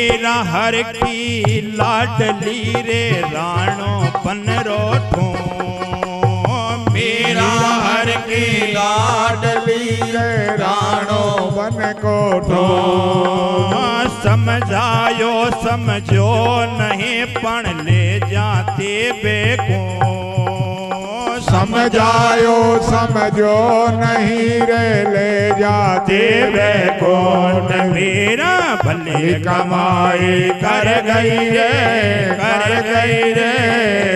मेरा हर की लाडली रे राणो पनरो ठो मेरा हर की लाडली रे राणो बन को ठो समझायो समझो नहीं पण ले जाते बेको समझायो समझो नहीं रे ले जाते बेकोट मेरा भले कमाई कर गई रे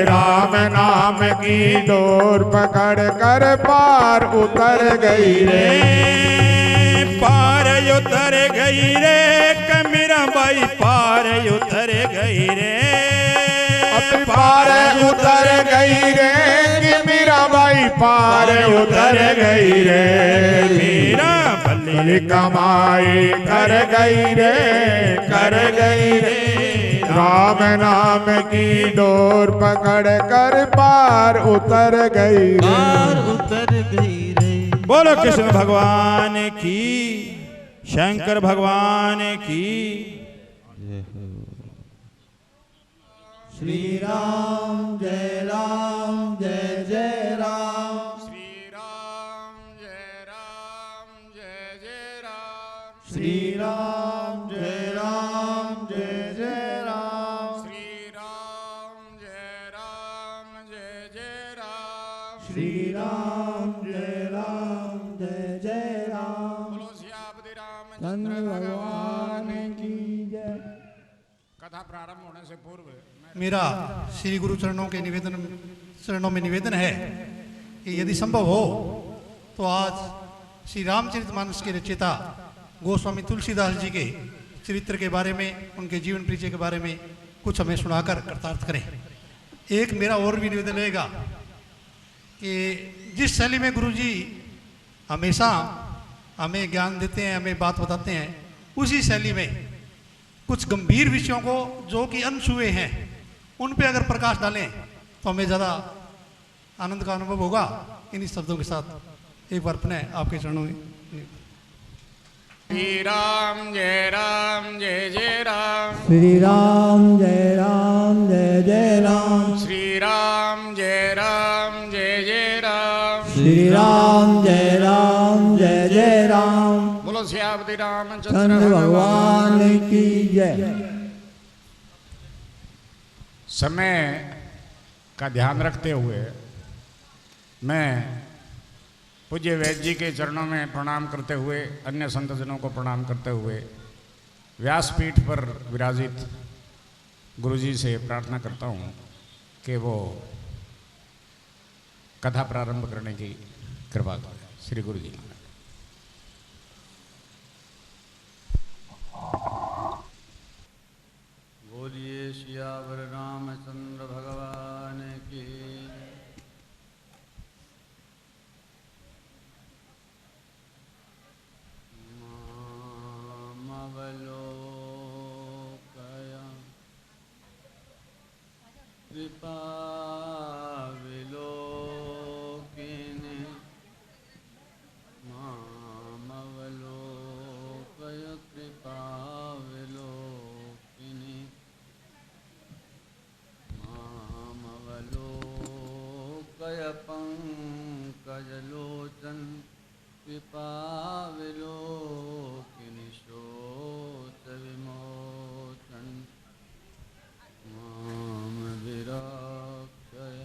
राम नाम की डोर पकड़ कर पार उतर गई रे पार उतर गई रे कमीरा बाई पार उतर गई रे पार उतर गई रे भाई पार उतर गई रे मेरा भले कमाई कर गई रे राम नाम की डोर पकड़ कर पार उतर गई रे बोलो कृष्ण भगवान की शंकर भगवान की श्री राम जय जय राम श्री राम जय राम श्री राम जय जय राम श्री राम जय राम श्री राम जय जय राम बोलो सियापति रामचंद्र भगवान की जय। कथा प्रारंभ होने से पूर्व मेरा श्री गुरु चरणों में निवेदन है कि यदि संभव हो तो आज श्री रामचरितमानस के रचयिता गोस्वामी तुलसीदास जी के चरित्र के बारे में, उनके जीवन परिचय के बारे में कुछ हमें सुनाकर कृतार्थ करें। एक मेरा और भी निवेदन रहेगा कि जिस शैली में गुरुजी हमेशा हमें ज्ञान देते हैं, हमें बात बताते हैं, उसी शैली में कुछ गंभीर विषयों को जो कि अनछुए हैं उन पे अगर प्रकाश डालें तो हमें ज़्यादा आनंद का अनुभव होगा। इन्हीं शब्दों के साथ एक बार पुनः आपके चरणों में। श्री राम जय जय राम श्री राम जय जय राम श्री राम जय जय राम श्री राम जय जय राम बोलो सियापति रामचंद्र चंद्र भगवान की जय। समय का ध्यान रखते हुए मैं पूज्य वैद्य जी के चरणों में प्रणाम करते हुए, अन्य संतजनों को प्रणाम करते हुए व्यासपीठ पर विराजित गुरुजी से प्रार्थना करता हूँ कि वो कथा प्रारंभ करने की कृपा करें। श्री गुरु जी। बोलिए सियावर रामचंद्र भगवान की। कृपा विलोकिनी मामवलोकय कृपा विलोकिनी मामवलोकय पंकजलोचन कृपा विलोकिनी शोच विमोचन माम विरक्षय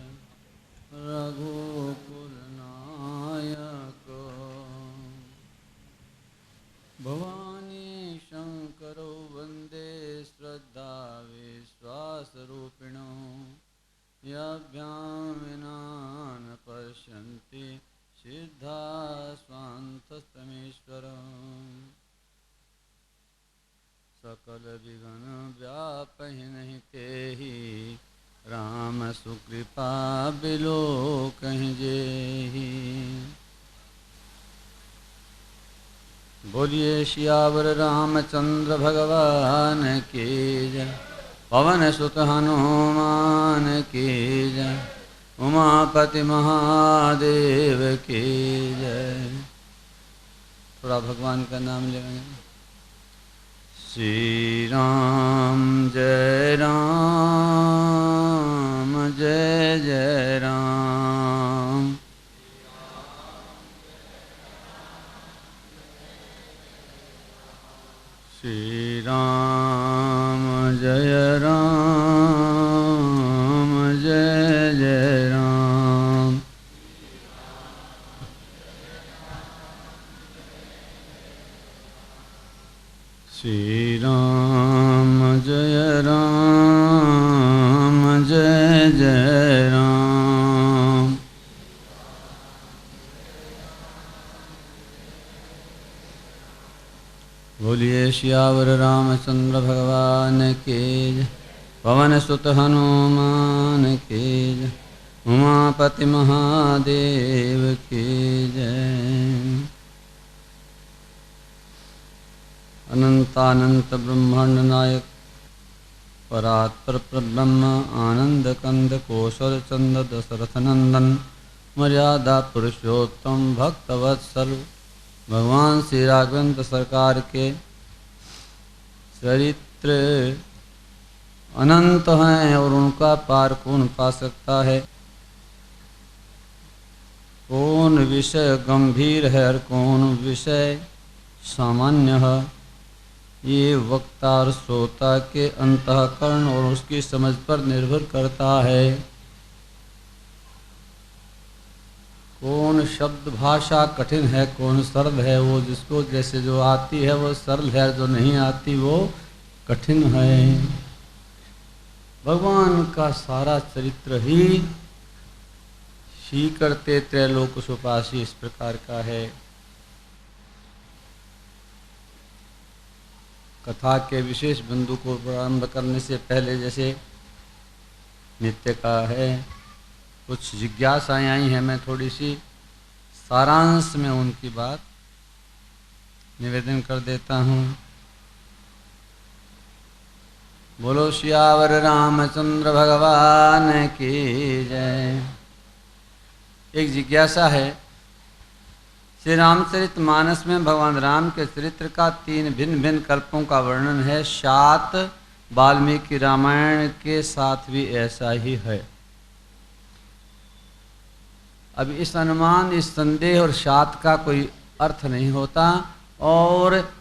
रघुकुलनायक भवानी शंकरो वंदे श्रद्धा विश्वासरूपिणो यज्ञां विना न पश्यन्ति सिद्धा स्वान्तस्तमीश्वरम् सकल विघ्न व्यापहि नहीं तेहि राम सुकृपा बिलो कहीं जेहि। बोलिए सियावर रामचंद्र भगवान की जय। पवन सुत हनुमान की जय। उमापति महादेव की जय। थोड़ा भगवान का नाम लेंगे। श्री राम जय जय राम। श्री राम जय जय राम। श्री राम जय जय राम। बोलिए सियावर रामचंद्र भगवान के जय। पवन सुत हनुमान के जय। उमापति महादेव के जय। अनंतानंत ब्रह्मांड नायक परात्पर ब्रह्म आनंद कंद कौशल चंद दशरथ नंदन मर्यादा पुरुषोत्तम भक्तवत्सल भगवान श्री राघवेंद्र सरकार के चरित्र अनंत हैं और उनका पार कौन पा सकता है। कौन विषय गंभीर है और कौन विषय सामान्य है, ये वक्ता और श्रोता के अंतःकरण और उसकी समझ पर निर्भर करता है। कौन शब्द भाषा कठिन है, कौन सरल है, वो जिसको जैसे जो आती है वो सरल है, जो नहीं आती वो कठिन है। भगवान का सारा चरित्र ही शी करते त्रैलोक सुपासी इस प्रकार का है। कथा के विशेष बिंदु को प्रारंभ करने से पहले जैसे नित्य का है कुछ जिज्ञासाएं आई हैं, मैं थोड़ी सी सारांश में उनकी बात निवेदन कर देता हूँ। बोलो सियावर रामचंद्र भगवान की जय। एक जिज्ञासा है, श्री रामचरित मानस में भगवान राम के चरित्र का 3 भिन्न भिन्न कल्पों का वर्णन है। 7 वाल्मीकि रामायण के साथ भी ऐसा ही है। अब इस अनुमान, इस संदेह और 7 का कोई अर्थ नहीं होता, और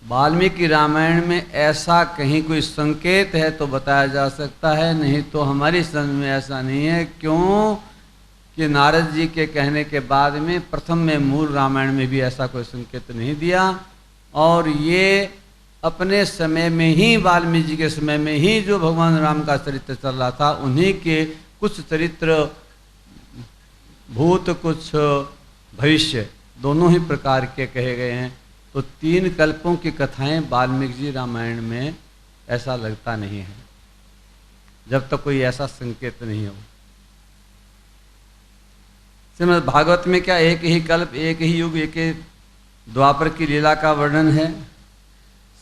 वाल्मीकि रामायण में ऐसा कहीं कोई संकेत है तो बताया जा सकता है, नहीं तो हमारी समझ में ऐसा नहीं है। क्यों कि नारद जी के कहने के बाद में प्रथम में मूल रामायण में भी ऐसा कोई संकेत नहीं दिया, और ये अपने समय में ही वाल्मीकि जी के समय में ही जो भगवान राम का चरित्र चल रहा था उन्हीं के कुछ चरित्र भूत कुछ भविष्य दोनों ही प्रकार के कहे गए हैं। तो 3 कल्पों की कथाएं वाल्मीकि जी रामायण में ऐसा लगता नहीं है, जब तक कोई ऐसा संकेत नहीं हो। श्रीमद् भागवत में क्या एक ही कल्प, एक ही युग, एक ही द्वापर की लीला का वर्णन है।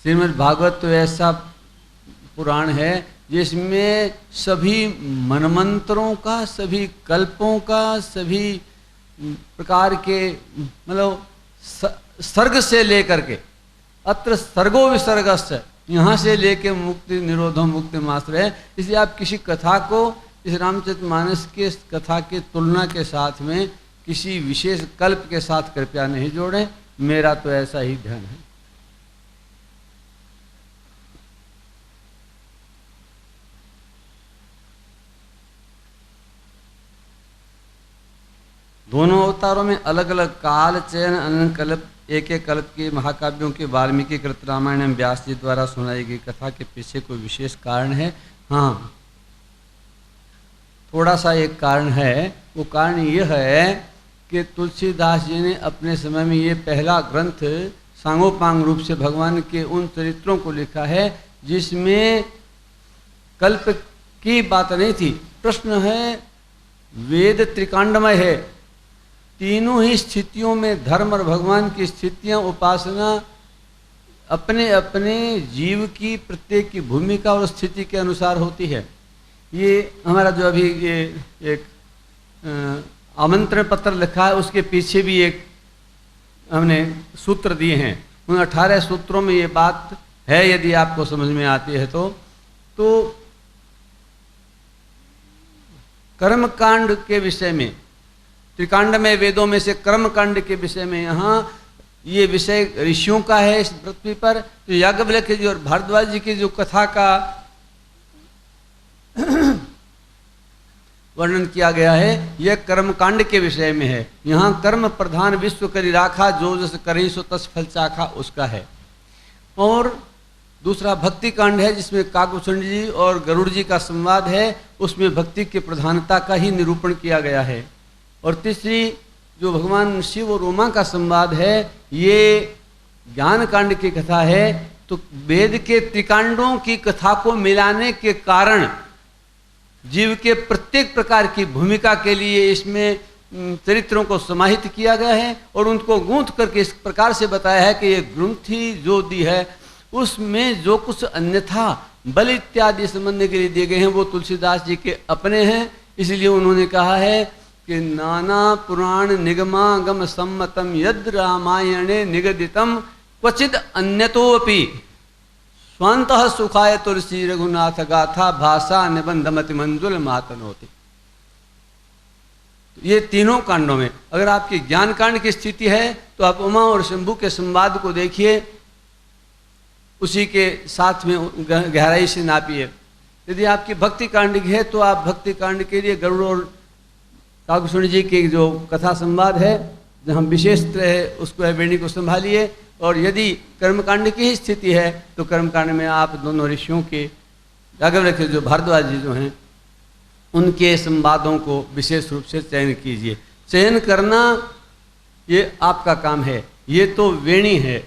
श्रीमद् भागवत तो ऐसा पुराण है जिसमें सभी मनमंत्रों का, सभी कल्पों का, सभी प्रकार के मतलब सर्ग से लेकर के अत्र सर्गो विसर्गस्य, यहाँ से लेके मुक्ति निरोधो मुक्ति मात्र है। इसलिए आप किसी कथा को इस रामचरितमानस के कथा की तुलना के साथ में किसी विशेष कल्प के साथ कृपया नहीं जोड़ें, मेरा तो ऐसा ही ध्यान है। दोनों अवतारों में अलग अलग काल चयन अनंत कल्प, एक एक कल्प के महाकाव्यों के वाल्मीकि कृत रामायण में व्यास जी द्वारा सुनाई गई कथा के पीछे कोई विशेष कारण है। हाँ, थोड़ा सा एक कारण है। वो कारण यह है कि तुलसीदास जी ने अपने समय में ये पहला ग्रंथ सांगोपांग रूप से भगवान के उन चरित्रों को लिखा है जिसमें कल्प की बात नहीं थी। प्रश्न है, वेद त्रिकांडमय है, तीनों ही स्थितियों में धर्म और भगवान की स्थितियां, उपासना अपने अपने जीव की प्रत्येक की भूमिका और स्थिति के अनुसार होती है। ये हमारा जो अभी ये एक आमंत्रण पत्र लिखा है उसके पीछे भी एक हमने सूत्र दिए हैं। उन 18 सूत्रों में ये बात है, यदि आपको समझ में आती है तो कर्म कांड के विषय में, त्रिकांड में वेदों में से कर्म कांड के विषय में यहाँ ये विषय ऋषियों का है इस पृथ्वी पर। तो याज्ञवल्क्य जी और भारद्वाज जी की जो कथा का वर्णन किया गया है, यह कर्म कांड के विषय में है। यहाँ कर्म प्रधान विश्व करी राखा, जो जस करी सो तस फल चाखा, उसका है। और दूसरा भक्ति कांड है, जिसमें काकभूषण जी और गरुड़ जी का संवाद है, उसमें भक्ति की प्रधानता का ही निरूपण किया गया है। और तीसरी जो भगवान शिव और उमा का संवाद है, ये ज्ञान कांड की कथा है। तो वेद के त्रिकांडों की कथा को मिलाने के कारण जीव के प्रत्येक प्रकार की भूमिका के लिए इसमें चरित्रों को समाहित किया गया है और उनको गूंथ करके इस प्रकार से बताया है कि ये ग्रंथि जो दी है उसमें जो कुछ अन्यथा बल इत्यादि संबंध के लिए दिए गए हैं वो तुलसीदास जी के अपने हैं। इसलिए उन्होंने कहा है कि नाना पुराण निगमागम सम्मतम यद रामायणे निगदितम क्वचिद अन्यतोपि स्वांतः सुखाय तुलसी रघुनाथ गाथा भाषा निबंधमति मंजुल मातनोति। ये तीनों कांडों में अगर आपकी ज्ञान कांड की स्थिति है तो आप उमा और शंभू के संवाद को देखिए, उसी के साथ में गहराई से नापिए। यदि आपकी भक्ति कांड की है तो आप भक्ति कांड के लिए गरुड़ और काकभूषण जी की जो कथा संवाद है जहाँ विशेषता है उसको वेणी को संभालिए। और यदि कर्मकांड की ही स्थिति है तो कर्मकांड में आप दोनों ऋषियों के याज्ञवल्क्य जो भारद्वाज जी जो हैं उनके संवादों को विशेष रूप से चयन कीजिए। चयन करना ये आपका काम है। ये तो वेणी है,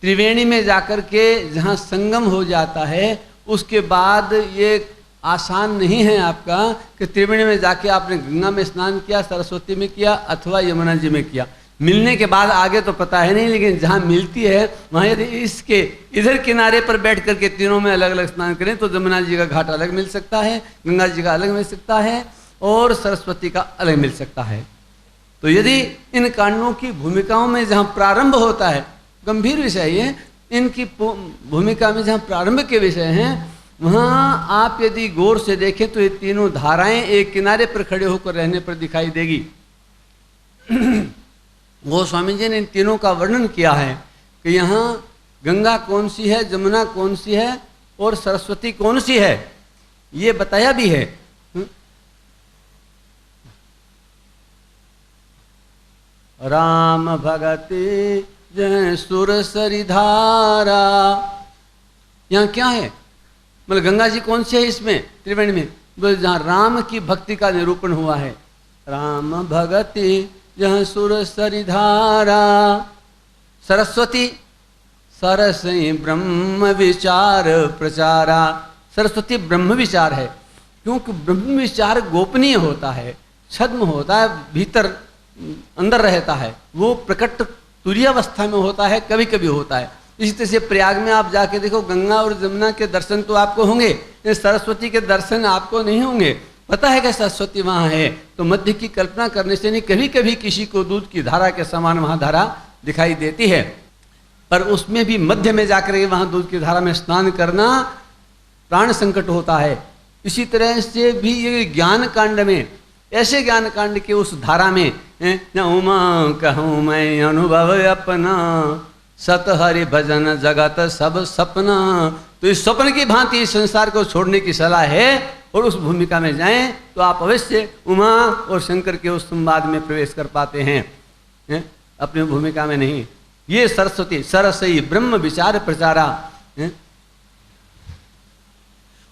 त्रिवेणी में जाकर के जहाँ संगम हो जाता है उसके बाद ये आसान नहीं है आपका कि त्रिवेणी में जाके आपने गंगा में स्नान किया, सरस्वती में किया अथवा यमुना जी में किया। मिलने के बाद आगे तो पता है नहीं, लेकिन जहाँ मिलती है वहाँ यदि इसके इधर किनारे पर बैठ करके तीनों में अलग अलग स्नान करें तो यमुना जी का घाट अलग मिल सकता है, गंगा जी का अलग मिल सकता है और सरस्वती का अलग मिल सकता है। तो यदि इन कांडों की भूमिकाओं में जहाँ प्रारंभ होता है, गंभीर विषय ये, इनकी भूमिका में जहाँ प्रारंभ के विषय हैं वहाँ आप यदि गौर से देखें तो ये तीनों धाराएं एक किनारे पर खड़े होकर रहने पर दिखाई देगी। गोस्वामी जी ने इन तीनों का वर्णन किया है कि यहाँ गंगा कौन सी है, जमुना कौन सी है और सरस्वती कौन सी है, ये बताया भी है। राम भगति जय सुर सरिधारा, यहाँ क्या है, मतलब गंगा जी कौन सी है इसमें त्रिवेणी में, बोले जहाँ राम की भक्ति का निरूपण हुआ है। राम भगति जहाँ सुर सरिधारा, सरस्वती सरसई ब्रह्म विचार प्रचारा। सरस्वती ब्रह्म विचार है क्योंकि ब्रह्म विचार गोपनीय होता है, छद्म होता है, भीतर अंदर रहता है, वो प्रकट तुरीयावस्था में होता है, कभी कभी होता है। इसी तरह से प्रयाग में आप जाके देखो गंगा और जमुना के दर्शन तो आपको होंगे, सरस्वती के दर्शन आपको नहीं होंगे। पता है कि सरस्वती वहाँ है तो मध्य की कल्पना करने से नहीं, कभी कभी किसी को दूध की धारा के समान वहाँ धारा दिखाई देती है, पर उसमें भी मध्य में जाकर वहाँ दूध की धारा में स्नान करना प्राण संकट होता है। इसी तरह से भी ये ज्ञान कांड में, ऐसे ज्ञान कांड के उस धारा में उमा कहूँ मैं अनुभव अपना, सत हरि भजन जगत सब सपना। तो इस स्वप्न की भांति इस संसार को छोड़ने की सलाह है और उस भूमिका में जाएं तो आप अवश्य उमा और शंकर के उस संवाद में प्रवेश कर पाते हैं, अपनी भूमिका में नहीं। ये सरस्वती सरसई ब्रह्म विचार प्रचारा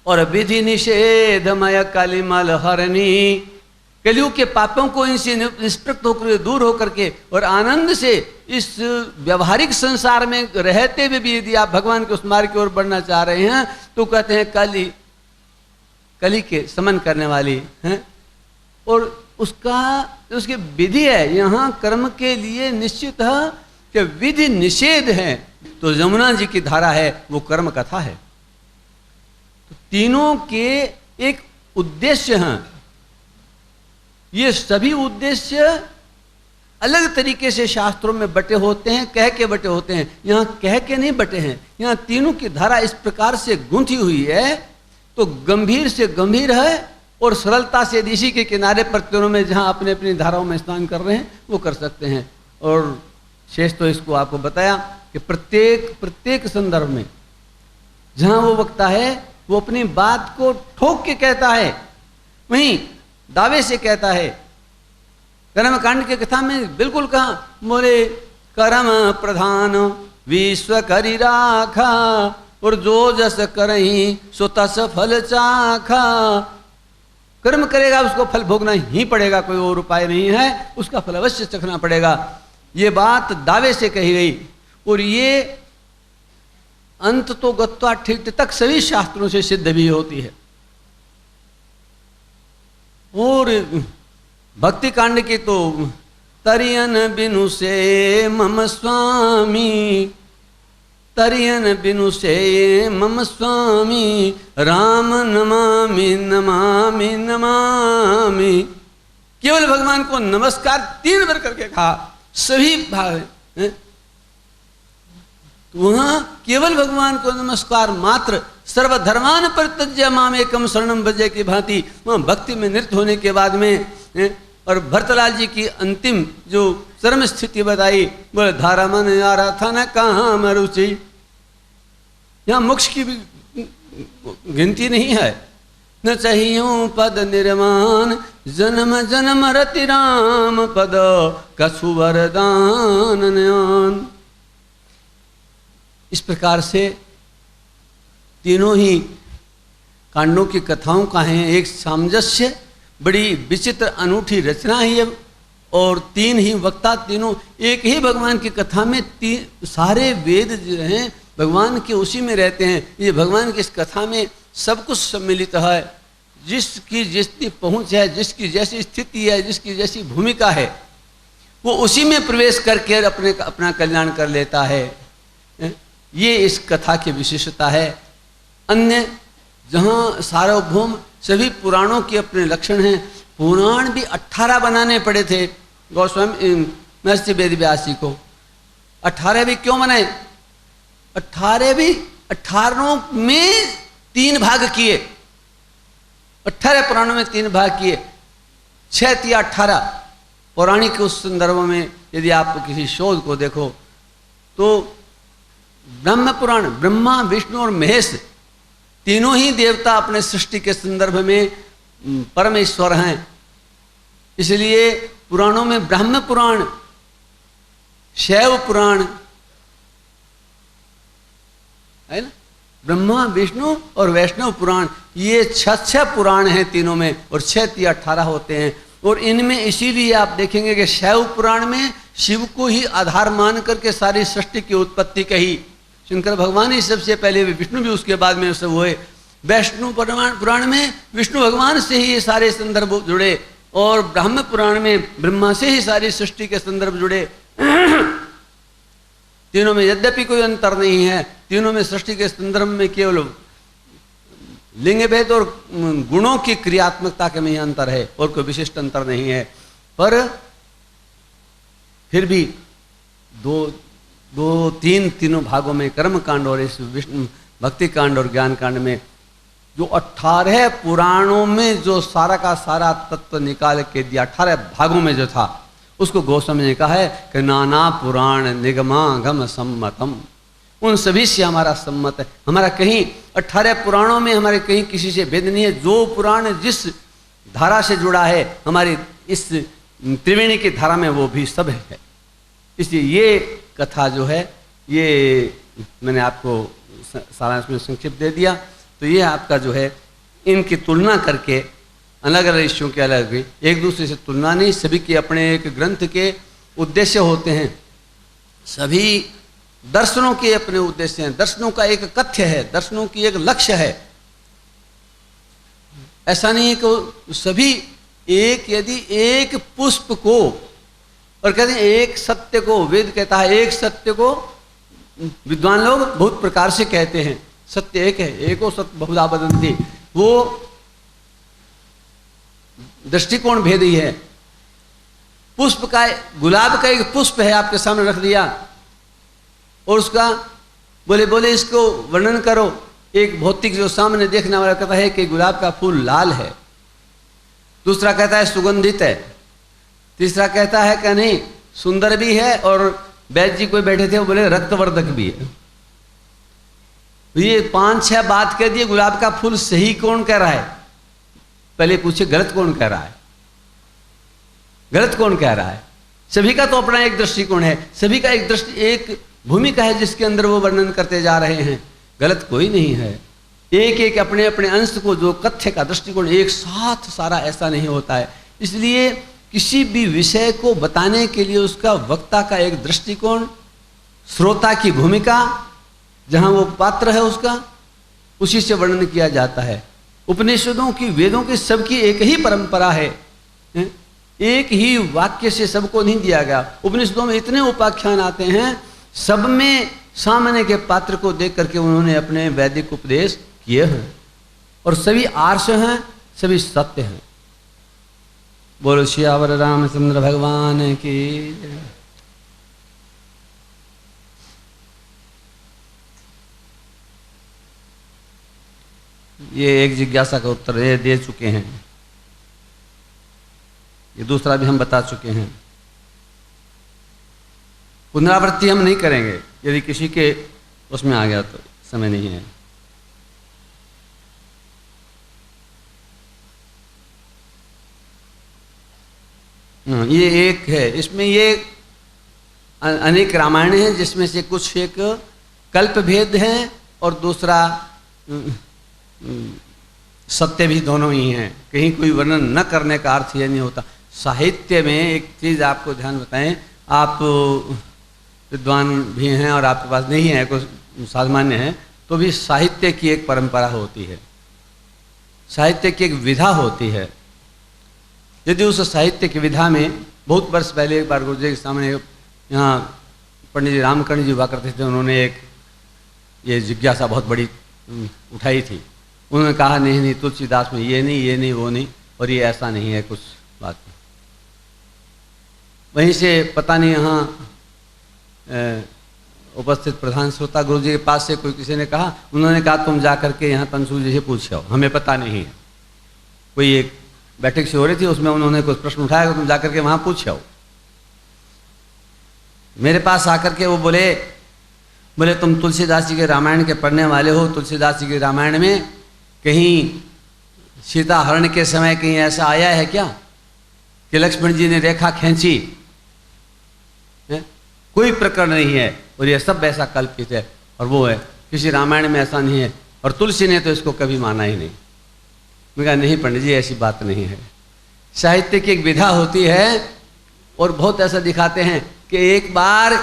और विधि निषेधमय कलिमल हरणी। कलियुग के पापों को इनसे निष्पृक्त होकर दूर होकर के और आनंद से इस व्यवहारिक संसार में रहते हुए भी यदि आप भगवान के उस मार्ग की ओर बढ़ना चाह रहे हैं तो कहते हैं कली के समन करने वाली हैं। और उसकी विधि है यहाँ कर्म के लिए निश्चित है कि विधि निषेध है। तो यमुना जी की धारा है वो कर्म कथा है। तो तीनों के एक उद्देश्य हैं, ये सभी उद्देश्य अलग तरीके से शास्त्रों में बटे होते हैं, कह के बटे होते हैं। यहाँ कह के नहीं बटे हैं, यहाँ तीनों की धारा इस प्रकार से गूंथी हुई है, तो गंभीर से गंभीर है और सरलता से इसी के किनारे पर तीनों में जहाँ अपने अपनी धाराओं में स्नान कर रहे हैं वो कर सकते हैं। और शेष तो इसको आपको बताया कि प्रत्येक संदर्भ में जहाँ वो वक्ता है वो अपनी बात को ठोक के कहता है, वहीं दावे से कहता है। कर्म कांड की कथा में बिल्कुल कहा, बोले कर्म प्रधान विश्व करी राखा और जो जस करही सो तस फल चाखा। कर्म करेगा उसको फल भोगना ही पड़ेगा, कोई और उपाय नहीं है, उसका फल अवश्य चखना पड़ेगा। ये बात दावे से कही गई और ये अंत तो गत्वा ठीक तक सभी शास्त्रों से सिद्ध भी होती है। और भक्ति कांड की तो तरियन बिनु से मम स्वामी, तरियन बिनु से मम स्वामी, राम नमामि नमामि नमामि। केवल भगवान को नमस्कार 3 बार करके कहा, सभी भाव हैं। वहां केवल भगवान को नमस्कार मात्र, सर्वधर्मान परित्यज्य माम एकम शरणम भजे की भांति वहां भक्ति में नृत्य होने के बाद में। और भरतलाल जी की अंतिम जो चरम स्थिति बताई, बोले धारा मन आ रहा था न कहाँ मरुचि। यहाँ मोक्ष की भी गिनती नहीं है। न चाहिए पद निर्माण जन्म जन्म रति राम पद कछु वरदान न्यान। इस प्रकार से तीनों ही कांडों की कथाओं का है एक सामंजस्य, बड़ी विचित्र अनूठी रचना है। और 3 ही वक्ता, तीनों एक ही भगवान की कथा में सारे वेद जो हैं भगवान के उसी में रहते हैं। ये भगवान की इस कथा में सब कुछ सम्मिलित है। जिसकी जितनी पहुंच है, जिसकी जैसी स्थिति है, जिसकी जैसी भूमिका है, वो उसी में प्रवेश करके अपना कल्याण कर लेता है। ये इस कथा की विशेषता है। अन्य जहाँ सार्वभौम सभी पुराणों के अपने लक्षण हैं। पुराण भी 18 बनाने पड़े थे गोस्वामी महर्षि वेदव्यास जी को। 18 भी क्यों बनाए? 18 भी 18 में 3 भाग किए। 18 पुराणों में 3 भाग किए। 6 या 18 पौराणिक उस संदर्भ में यदि आप किसी शोध को देखो तो ब्रह्म पुराण, ब्रह्मा विष्णु और महेश तीनों ही देवता अपने सृष्टि के संदर्भ में परमेश्वर हैं। इसलिए पुराणों में ब्रह्म पुराण, शैव पुराण है ना, ब्रह्मा विष्णु और वैष्णव पुराण, ये 6 पुराण हैं तीनों में और 6 या 18 होते हैं। और इनमें इसीलिए आप देखेंगे कि शैव पुराण में शिव को ही आधार मान करके सारी सृष्टि की उत्पत्ति कही। शंकर भगवान ही सबसे पहले, विष्णु भी उसके बाद में सब हुए। वैष्णव पुराण में विष्णु भगवान से ही ये सारे संदर्भ जुड़े और ब्रह्म पुराण में ब्रह्मा से ही सारी सृष्टि के संदर्भ जुड़े। तीनों में यद्यपि कोई अंतर नहीं है, तीनों में सृष्टि के संदर्भ में केवल लिंग भेद और गुणों की क्रियात्मकता के में अंतर है और कोई विशिष्ट अंतर नहीं है। पर फिर भी तीनों भागों में कर्म कांड और इस विष्णु भक्ति कांड और ज्ञान कांड में जो 18 पुराणों में जो सारा का सारा तत्व निकाल के दिया, 18 भागों में जो था उसको गोस्वामी ने कहा है कि नाना पुराण निगमागम सम्मतम। उन सभी से हमारा सम्मत है। हमारा कहीं 18 पुराणों में हमारे कहीं किसी से भेद नहीं है। जो पुराण जिस धारा से जुड़ा है हमारी इस त्रिवेणी की धारा में वो भी सब है। इसलिए ये कथा जो है ये मैंने आपको सारांश में संक्षिप्त दे दिया। तो ये आपका जो है इनकी तुलना करके अलग अलग ऋषियों के अलग भी, एक दूसरे से तुलना नहीं, सभी के अपने एक ग्रंथ के उद्देश्य होते हैं। सभी दर्शनों के अपने उद्देश्य हैं। दर्शनों का एक कथ्य है, दर्शनों की एक लक्ष्य है। ऐसा नहीं है कि सभी एक, यदि एक पुष्प को और कहते हैं एक सत्य को, वेद कहता है एक सत्य को, विद्वान लोग बहुत प्रकार से कहते हैं सत्य एक है, एको सत्य बहुधा वदन्ति, वो दृष्टिकोण भेद ही है। पुष्प का, गुलाब का एक पुष्प है आपके सामने रख दिया और उसका बोले इसको वर्णन करो। एक भौतिक जो सामने देखने वाला कहता है कि गुलाब का फूल लाल है, दूसरा कहता है सुगंधित है, तीसरा कहता है कि नहीं सुंदर भी है, और वैद्य जी कोई बैठे थे वो बोले रक्तवर्धक भी है। ये 5-6 बात कह दिए। गुलाब का फूल सही कौन कह रहा है? पहले पूछे गलत कौन कह रहा है? गलत कौन कह रहा है? सभी का तो अपना एक दृष्टिकोण है, सभी का एक भूमिका है जिसके अंदर वो वर्णन करते जा रहे हैं। गलत कोई नहीं है। एक अपने अपने अंश को, जो कथ्य का दृष्टिकोण एक साथ सारा ऐसा नहीं होता है। इसलिए किसी भी विषय को बताने के लिए उसका वक्ता का एक दृष्टिकोण, श्रोता की भूमिका, जहां वो पात्र है उसका, उसी से वर्णन किया जाता है। उपनिषदों की, वेदों की सबकी एक ही परंपरा है, एक ही वाक्य से सबको नहीं दिया गया। उपनिषदों में इतने उपाख्यान आते हैं, सब में सामने के पात्र को देख करके उन्होंने अपने वैदिक उपदेश किए हैं, और सभी आर्ष हैं, सभी सत्य हैं। बोलो सियावर रामचंद्र भगवान की जय। ये एक जिज्ञासा का उत्तर ये दे चुके हैं, ये दूसरा भी हम बता चुके हैं। पुनरावृत्ति हम नहीं करेंगे, यदि किसी के उसमें आ गया तो समय नहीं है। ये एक है, इसमें ये अनेक रामायण हैं जिसमें से कुछ एक कल्प भेद हैं और दूसरा सत्य भी, दोनों ही हैं। कहीं कोई वर्णन न करने का अर्थ ये नहीं होता। साहित्य में एक चीज़ आपको ध्यान बताएं, आप विद्वान भी हैं और आपके पास नहीं है, कुछ सामान्य है, तो भी साहित्य की एक परंपरा होती है, साहित्य की एक विधा होती है। यदि उस साहित्य की विधा में, बहुत वर्ष पहले एक बार गुरु जी के सामने यहाँ पंडित जी रामकर्ण जी हुआ करते थे, उन्होंने एक ये जिज्ञासा बहुत बड़ी उठाई थी। उन्होंने कहा नहीं तुलसीदास में ये नहीं वो नहीं, और ये ऐसा नहीं है कुछ बात। वहीं से पता नहीं यहाँ उपस्थित प्रधान श्रोता गुरु जी के पास से कोई किसी ने कहा, उन्होंने कहा तुम जा करके यहाँ तंसू जी से पूछो, हमें पता नहीं है। कोई एक बैठक से हो रही थी, उसमें उन्होंने कुछ प्रश्न उठाया, तुम जा करके वहाँ पूछो। मेरे पास आकर के वो बोले तुम तुलसीदास जी के रामायण के पढ़ने वाले हो, तुलसीदास जी के रामायण में कहीं सीता हरण के समय कहीं ऐसा आया है क्या कि लक्ष्मण जी ने रेखा खींची? कोई प्रकरण नहीं है, और ये सब ऐसा कल्पित है, और वो है किसी रामायण में ऐसा नहीं है, और तुलसी ने तो इसको कभी माना ही नहीं। मैं कहा नहीं पंडित जी ऐसी बात नहीं है। साहित्य की एक विधा होती है, और बहुत ऐसा दिखाते हैं कि एक बार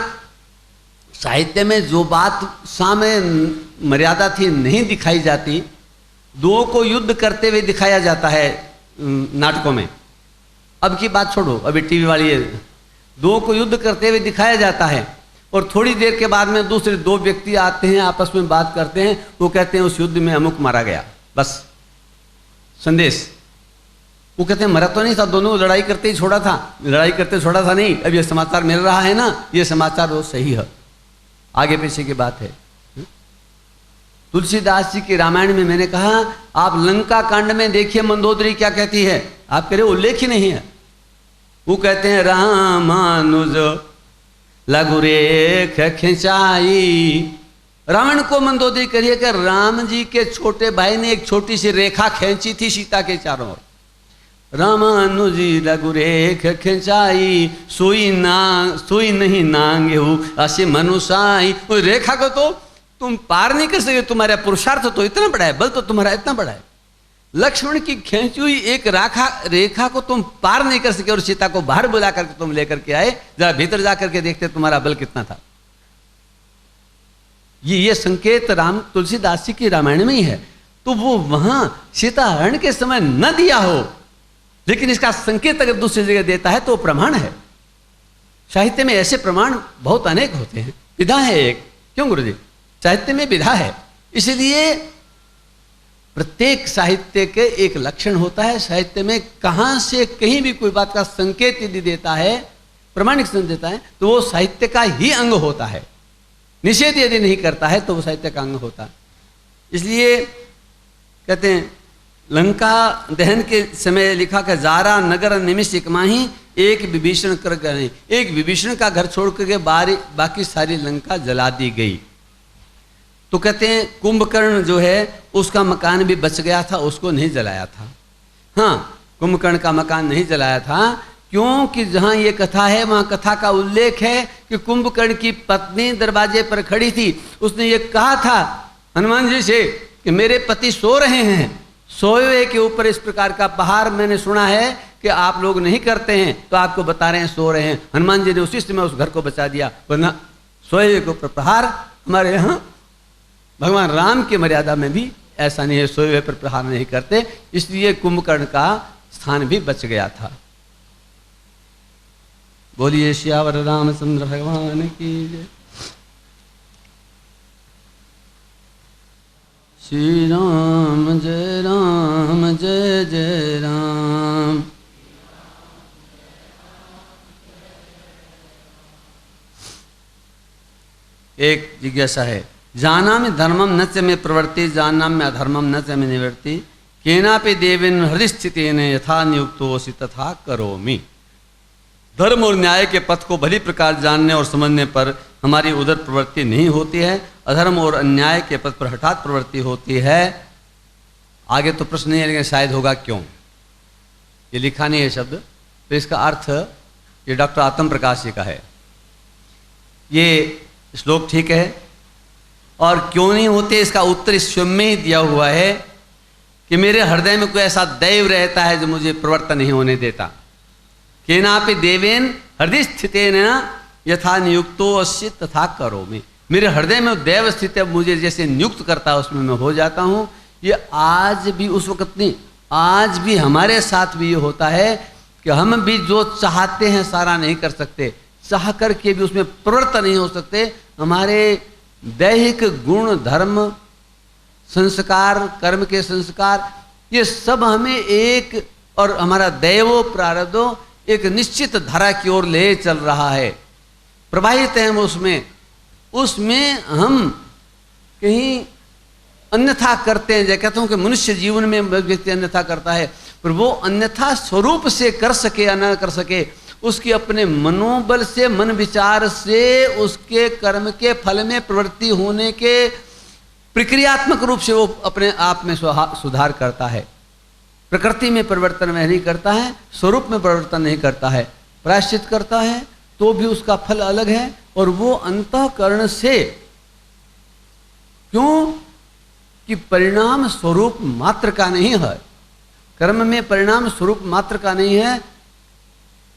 साहित्य में जो बात सामने मर्यादा थी नहीं दिखाई जाती, दो को युद्ध करते हुए दिखाया जाता है नाटकों में। अब की बात छोड़ो, अभी टीवी वाली है, दो को युद्ध करते हुए दिखाया जाता है, और थोड़ी देर के बाद में दूसरे दो व्यक्ति आते हैं, आपस में बात करते हैं, वो कहते हैं उस युद्ध में अमुक मारा गया, बस संदेश। वो कहते हैं मरा तो नहीं था, दोनों लड़ाई करते ही छोड़ा था, लड़ाई करते छोड़ा था नहीं, अब ये समाचार मिल रहा है ना, ये समाचार वो सही है, आगे पीछे की बात है। तुलसीदास जी के रामायण में मैंने कहा आप लंका कांड में देखिए मंदोदरी क्या कहती है, आप कह रहे उल्लेख ही नहीं है। वो कहते हैं रामानुज लघु रेख खिंचाई। रावण को मंदोदरी करिए कि राम जी के छोटे भाई ने एक छोटी सी रेखा खींची थी सीता के चारों ओर। रामानुजी लघु रेख खिंचाई, सोई नहीं नांगे हो असे मनुसाई। वो रेखा को तो तुम पार नहीं कर सके, तुम्हारा पुरुषार्थ तो इतना बड़ा है, बल तो तुम्हारा इतना बड़ा है। लक्ष्मण की खींची हुई एक रेखा को तुम पार नहीं कर सके, और सीता को बाहर बुला करके तुम लेकर के आए, जरा भीतर जाकर के देखते तुम्हारा बल कितना था। ये संकेत तुलसीदास जी की रामायण में ही है। तो वो वहां सीता हरण के समय न दिया हो, लेकिन इसका संकेत अगर दूसरी जगह देता है तो प्रमाण है। साहित्य में ऐसे प्रमाण बहुत अनेक होते हैं, विधा है एक। क्यों गुरुजी? साहित्य में विधा है, इसलिए प्रत्येक साहित्य के एक लक्षण होता है। साहित्य में कहाँ से कहीं भी कोई बात का संकेत यदि देता है, प्रमाणिक संकेत देता है, तो वो साहित्य का ही अंग होता है। निषेध यदि नहीं करता है तो वो साहित्य का अंग होता है। इसलिए कहते हैं लंका दहन के समय लिखा कि जारा नगर निमिष एक माही एक विभीषण कर गए। एक विभीषण का घर छोड़ करके बाकी सारी लंका जला दी गई। तो कहते हैं कुंभकर्ण जो है उसका मकान भी बच गया था, उसको नहीं जलाया था। हाँ, कुंभकर्ण का मकान नहीं जलाया था क्योंकि जहाँ ये कथा है वहाँ कथा का उल्लेख है कि कुंभकर्ण की पत्नी दरवाजे पर खड़ी थी। उसने ये कहा था हनुमान जी से कि मेरे पति सो रहे हैं, सोए हुए के ऊपर इस प्रकार का प्रहार मैंने सुना है कि आप लोग नहीं करते हैं, तो आपको बता रहे हैं सो रहे हैं। हनुमान जी ने उसी समय उस घर को बचा दिया, वरना सोए हुए के ऊपर प्रहार हमारे यहाँ भगवान राम की मर्यादा में भी ऐसा नहीं है, सोए हुए पर प्रहार नहीं करते। इसलिए कुंभकर्ण का स्थान भी बच गया था। बोलिए श्यावर रामचंद्र भगवान की जय। श्री राम जय जय राम। एक जिज्ञासा है, जाना में धर्मम न च में प्रवृत्ति जानना में अधर्मम न च में निवृत्ति केनापि देवेन हृदय स्थितेन यथा नियुक्तोऽसि तथा करोमि। धर्म और न्याय के पथ को भली प्रकार जानने और समझने पर हमारी उधर प्रवृत्ति नहीं होती है, अधर्म और अन्याय के पथ पर हठात प्रवृत्ति होती है। आगे तो प्रश्न नहीं है लेकिन शायद होगा क्यों, ये लिखा नहीं है शब्द, तो इसका अर्थ ये डॉक्टर आत्म प्रकाश जी का है। ये श्लोक ठीक है और क्यों नहीं होते इसका उत्तर इस स्वयं में ही दिया हुआ है कि मेरे हृदय में कोई ऐसा दैव रहता है जो मुझे प्रवर्तन नहीं होने देता। केनापि देवेन हृदय स्थितेन यथा नियुक्तोऽसि तथा करोमि। मेरे हृदय में दैव स्थित है, मुझे जैसे नियुक्त करता है उसमें मैं हो जाता हूँ। ये आज भी उस वक्त नहीं, आज भी हमारे साथ भी ये होता है कि हम भी जो चाहते हैं सारा नहीं कर सकते, चाह करके भी उसमें प्रवृत्त नहीं हो सकते। हमारे दैहिक गुण धर्म संस्कार कर्म के संस्कार ये सब हमें एक और हमारा दैवो प्रारब्धो एक निश्चित धारा की ओर ले चल रहा है, प्रवाहित हैं उसमें हम कहीं अन्यथा करते हैं। जैसे कहता हूँ कि मनुष्य जीवन में व्यक्ति अन्यथा करता है, पर वो अन्यथा स्वरूप से कर सके या न कर सके, उसकी अपने मनोबल से मन विचार से उसके कर्म के फल में प्रवृत्ति होने के प्रक्रियात्मक रूप से वो अपने आप में सुधार करता है। प्रकृति में परिवर्तन वह नहीं करता है, स्वरूप में परिवर्तन नहीं करता है, प्रायश्चित करता है तो भी उसका फल अलग है। और वो अंतःकरण से, क्यों कि परिणाम स्वरूप मात्र का नहीं है, कर्म में परिणाम स्वरूप मात्र का नहीं है,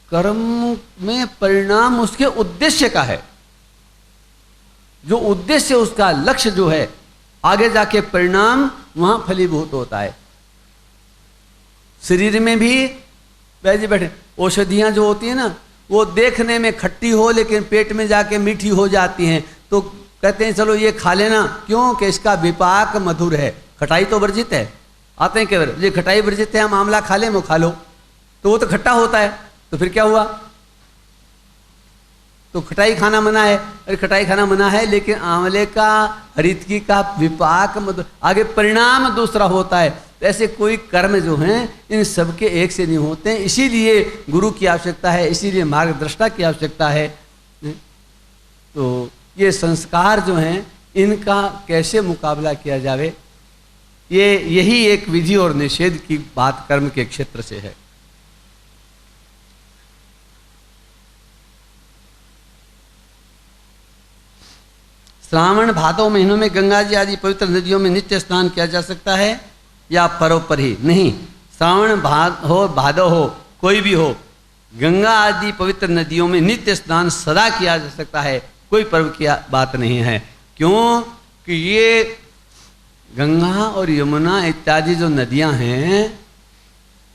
कर्म में परिणाम उसके उद्देश्य का है। जो उद्देश्य उसका लक्ष्य जो है आगे जाके परिणाम वहां फलीभूत होता है। शरीर में भी वैसे बैठे औषधियां जो होती है ना, वो देखने में खट्टी हो लेकिन पेट में जाके मीठी हो जाती हैं, तो कहते हैं चलो ये खा लेना, क्यों कि इसका विपाक मधुर है। खटाई तो वर्जित है, आते हैं केवल ये खटाई वर्जित है, हम आंवला खा लें वो खा लो, तो वो तो खट्टा होता है, तो फिर क्या हुआ, तो खटाई खाना मना है। अरे खटाई खाना मना है लेकिन आंवले का हरितकी का विपाक मधुर, आगे परिणाम दूसरा होता है। ऐसे कोई कर्म जो हैं इन सबके एक से नहीं होते हैं, इसीलिए गुरु की आवश्यकता है, इसीलिए मार्गदर्शिता की आवश्यकता है। तो ये संस्कार जो हैं इनका कैसे मुकाबला किया जावे, यही एक विधि और निषेध की बात कर्म के क्षेत्र से है। श्रावण भादव महीनों में गंगा जी आदि पवित्र नदियों में नित्य स्नान किया जा सकता है या परोपर ही? नहीं, श्रावण भादव हो कोई भी हो, गंगा आदि पवित्र नदियों में नित्य स्नान सदा किया जा सकता है, कोई पर्व की बात नहीं है। क्यों कि ये गंगा और यमुना इत्यादि जो नदियां हैं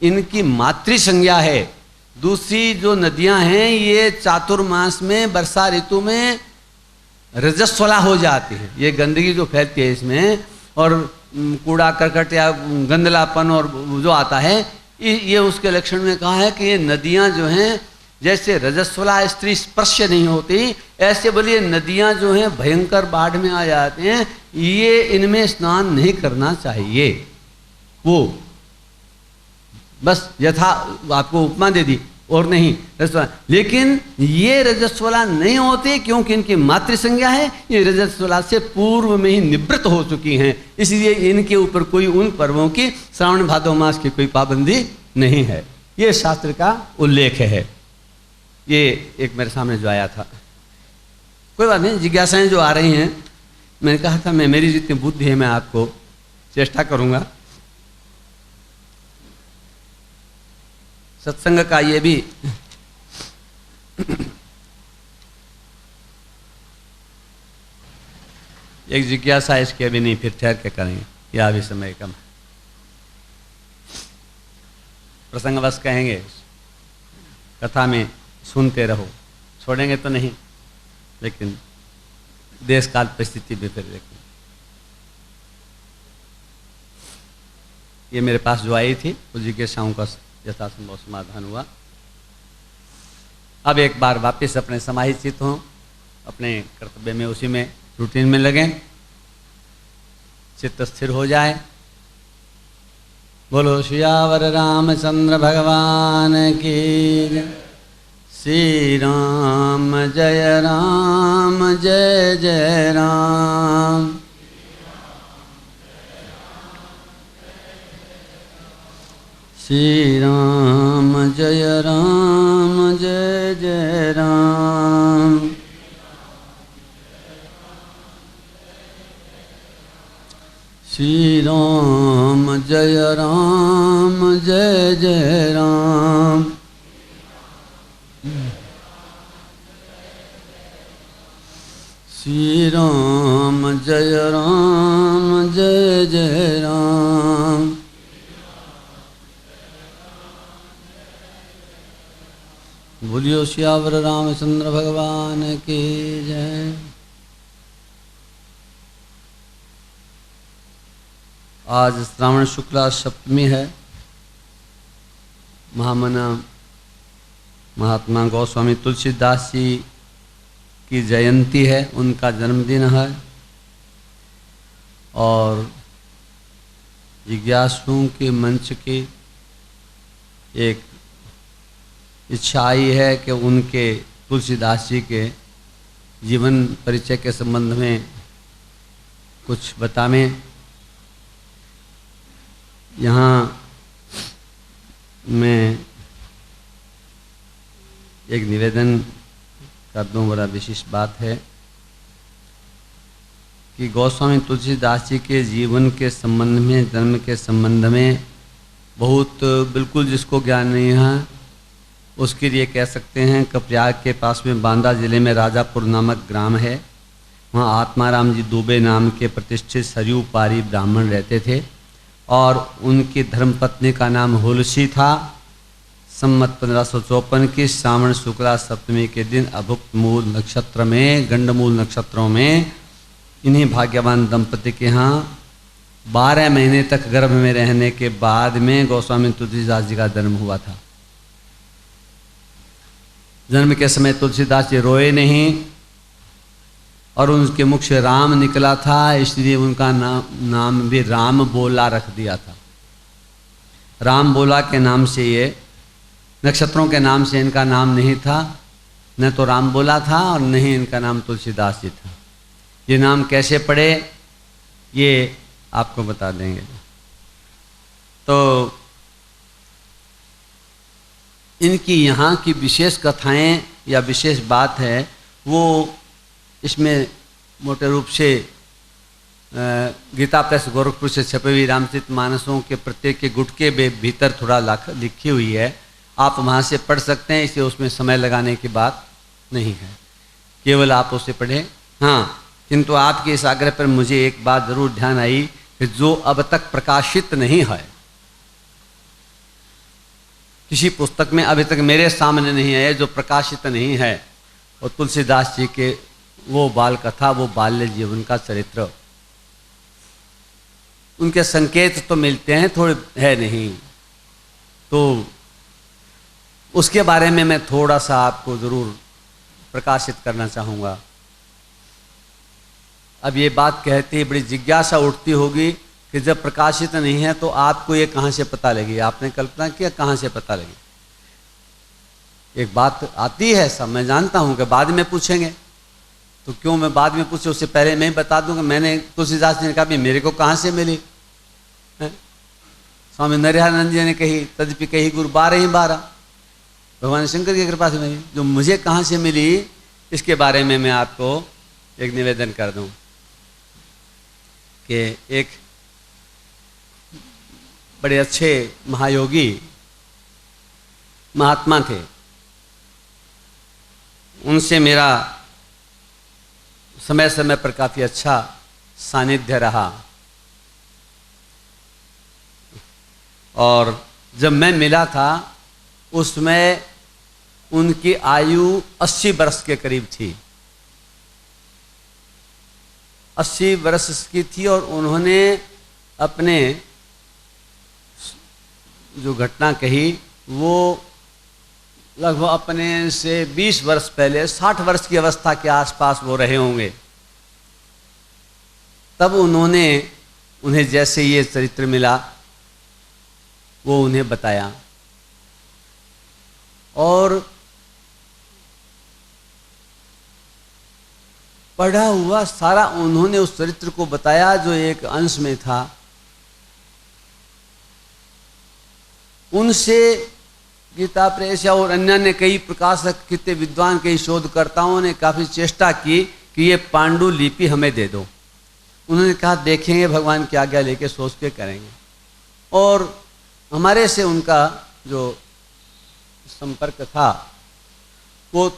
इनकी मातृ संज्ञा है। दूसरी जो नदियां हैं ये चातुर्मास में वर्षा ऋतु में रजस्वला हो जाती है, ये गंदगी जो फैलती है इसमें, और कूड़ा करकट या गंदलापन और जो आता है, ये उसके लक्षण में कहा है कि ये नदियाँ जो हैं जैसे रजस्वला स्त्री स्पर्श नहीं होती, ऐसे बोलिए नदियाँ जो हैं भयंकर बाढ़ में आ जाते हैं, ये इनमें स्नान नहीं करना चाहिए। वो बस यथा आपको उपमा दे दी और नहीं रजस्वला, लेकिन ये रजस्वला नहीं होती क्योंकि इनकी मातृ संज्ञा है, ये रजस्वला से पूर्व में ही निवृत्त हो चुकी हैं, इसलिए इनके ऊपर कोई उन पर्वों की श्रावण भादव मास की कोई पाबंदी नहीं है। ये शास्त्र का उल्लेख है। ये एक मेरे सामने जो आया था, कोई बात नहीं, जिज्ञासाएं जो आ रही हैं, मैंने कहा था मैं मेरी जितनी बुद्धि है मैं आपको चेष्टा करूंगा। सत्संग का ये भी एक जिज्ञासा है, इसके अभी नहीं, फिर ठहर के करेंगे, या अभी समय कम है। प्रसंगवश कहेंगे, कथा में सुनते रहो, छोड़ेंगे तो नहीं, लेकिन देश काल परिस्थिति भी फिर देखें। ये मेरे पास जो आई थी उस जिज्ञासाओं का यथासंभव समाधान हुआ। अब एक बार वापस अपने समाहित हों, अपने कर्तव्य में, उसी में रूटीन में लगें, चित्त स्थिर हो जाए। बोलो सियावर रामचंद्र भगवान की जय। श्री राम जय जय राम। श्री राम जय जय राम। श्री राम जय जय राम। श्री राम जय जय राम। बोलियो सियावर रामचंद्र भगवान की जय। आज श्रावण शुक्ला सप्तमी है। महामना महात्मा गोस्वामी तुलसीदास जी की जयंती है, उनका जन्मदिन है। और जिज्ञासुओं के मंच की एक इच्छा आई है कि उनके तुलसीदास जी के जीवन परिचय के संबंध में कुछ बतावें। यहाँ मैं एक निवेदन कर दूँ, बड़ा विशेष बात है कि गोस्वामी तुलसीदास जी के जीवन के संबंध में, जन्म के संबंध में बहुत बिल्कुल जिसको ज्ञान नहीं है उसके लिए कह सकते हैं कि प्रयाग के पास में बांदा जिले में राजापुर नामक ग्राम है। वहाँ आत्माराम जी दुबे नाम के प्रतिष्ठित सरयू पारी ब्राह्मण रहते थे और उनकी धर्मपत्नी का नाम हुलसी था। संमत 1554 की श्रावण शुक्ला सप्तमी के दिन अभुक्त मूल नक्षत्र में, गंडमूल नक्षत्रों में इन्हीं भाग्यवान दंपति के यहाँ 12 महीने तक गर्भ में रहने के बाद में गोस्वामी तुलसीदास जी का जन्म हुआ था। जन्म के समय तुलसीदास जी रोए नहीं और उनके मुख से राम निकला था, इसलिए उनका नाम भी राम बोला रख दिया था। राम बोला के नाम से, ये नक्षत्रों के नाम से इनका नाम नहीं था, न तो राम बोला था और न ही इनका नाम तुलसीदास जी था। ये नाम कैसे पड़े ये आपको बता देंगे। तो इनकी यहाँ की विशेष कथाएं या विशेष बात है, वो इसमें मोटे रूप से गीता प्रेस गोरखपुर से छपे हुई रामचरित मानसों के प्रत्येक के गुटके भीतर थोड़ा लिखी हुई है, आप वहाँ से पढ़ सकते हैं। इसे उसमें समय लगाने की बात नहीं है, केवल आप उसे पढ़ें। हाँ, किंतु आपके इस आग्रह पर मुझे एक बात जरूर ध्यान आई कि जो अब तक प्रकाशित नहीं है, किसी पुस्तक में अभी तक मेरे सामने नहीं है, जो प्रकाशित नहीं है, और तुलसीदास जी के वो बाल कथा, वो बाल्य जीवन का चरित्र, उनके संकेत तो मिलते हैं, थोड़े है नहीं। तो उसके बारे में मैं थोड़ा सा आपको ज़रूर प्रकाशित करना चाहूँगा। अब ये बात कहते ही बड़ी जिज्ञासा उठती होगी कि जब प्रकाशित नहीं है तो आपको ये कहाँ से पता लगी? आपने कल्पना किया कहाँ से पता लगी? एक बात आती है, सब मैं जानता हूँ कि बाद में पूछेंगे, तो क्यों मैं बाद में पूछूं? उससे पहले मैं ही बता दूंगा। मैंने तुलसीदास जी ने कहा भी मेरे को कहाँ से मिली है? स्वामी नरहरानंद जी ने कही, तदपि कही गुरु 12 ही 12, भगवान शंकर की कृपा से मिली। जो मुझे कहाँ से मिली इसके बारे में मैं आपको एक निवेदन कर दूं कि एक बड़े अच्छे महायोगी महात्मा थे, उनसे मेरा समय समय पर काफ़ी अच्छा सानिध्य रहा। और जब मैं मिला था उसमें उनकी आयु 80 वर्ष के करीब थी, 80 वर्ष की थी। और उन्होंने अपने जो घटना कही वो लगभग अपने से 20 वर्ष पहले 60 वर्ष की अवस्था के आसपास वो रहे होंगे। तब उन्हें जैसे ये चरित्र मिला वो उन्हें बताया, और पढ़ा हुआ सारा उन्होंने उस चरित्र को बताया जो एक अंश में था। उनसे गीता प्रेस और अन्य ने, कई प्रकाशक, कितने विद्वान, कई शोधकर्ताओं ने काफ़ी चेष्टा की कि ये पांडुलिपि हमें दे दो। उन्होंने कहा देखेंगे, भगवान की आज्ञा लेके सोच के करेंगे। और हमारे से उनका जो संपर्क था वो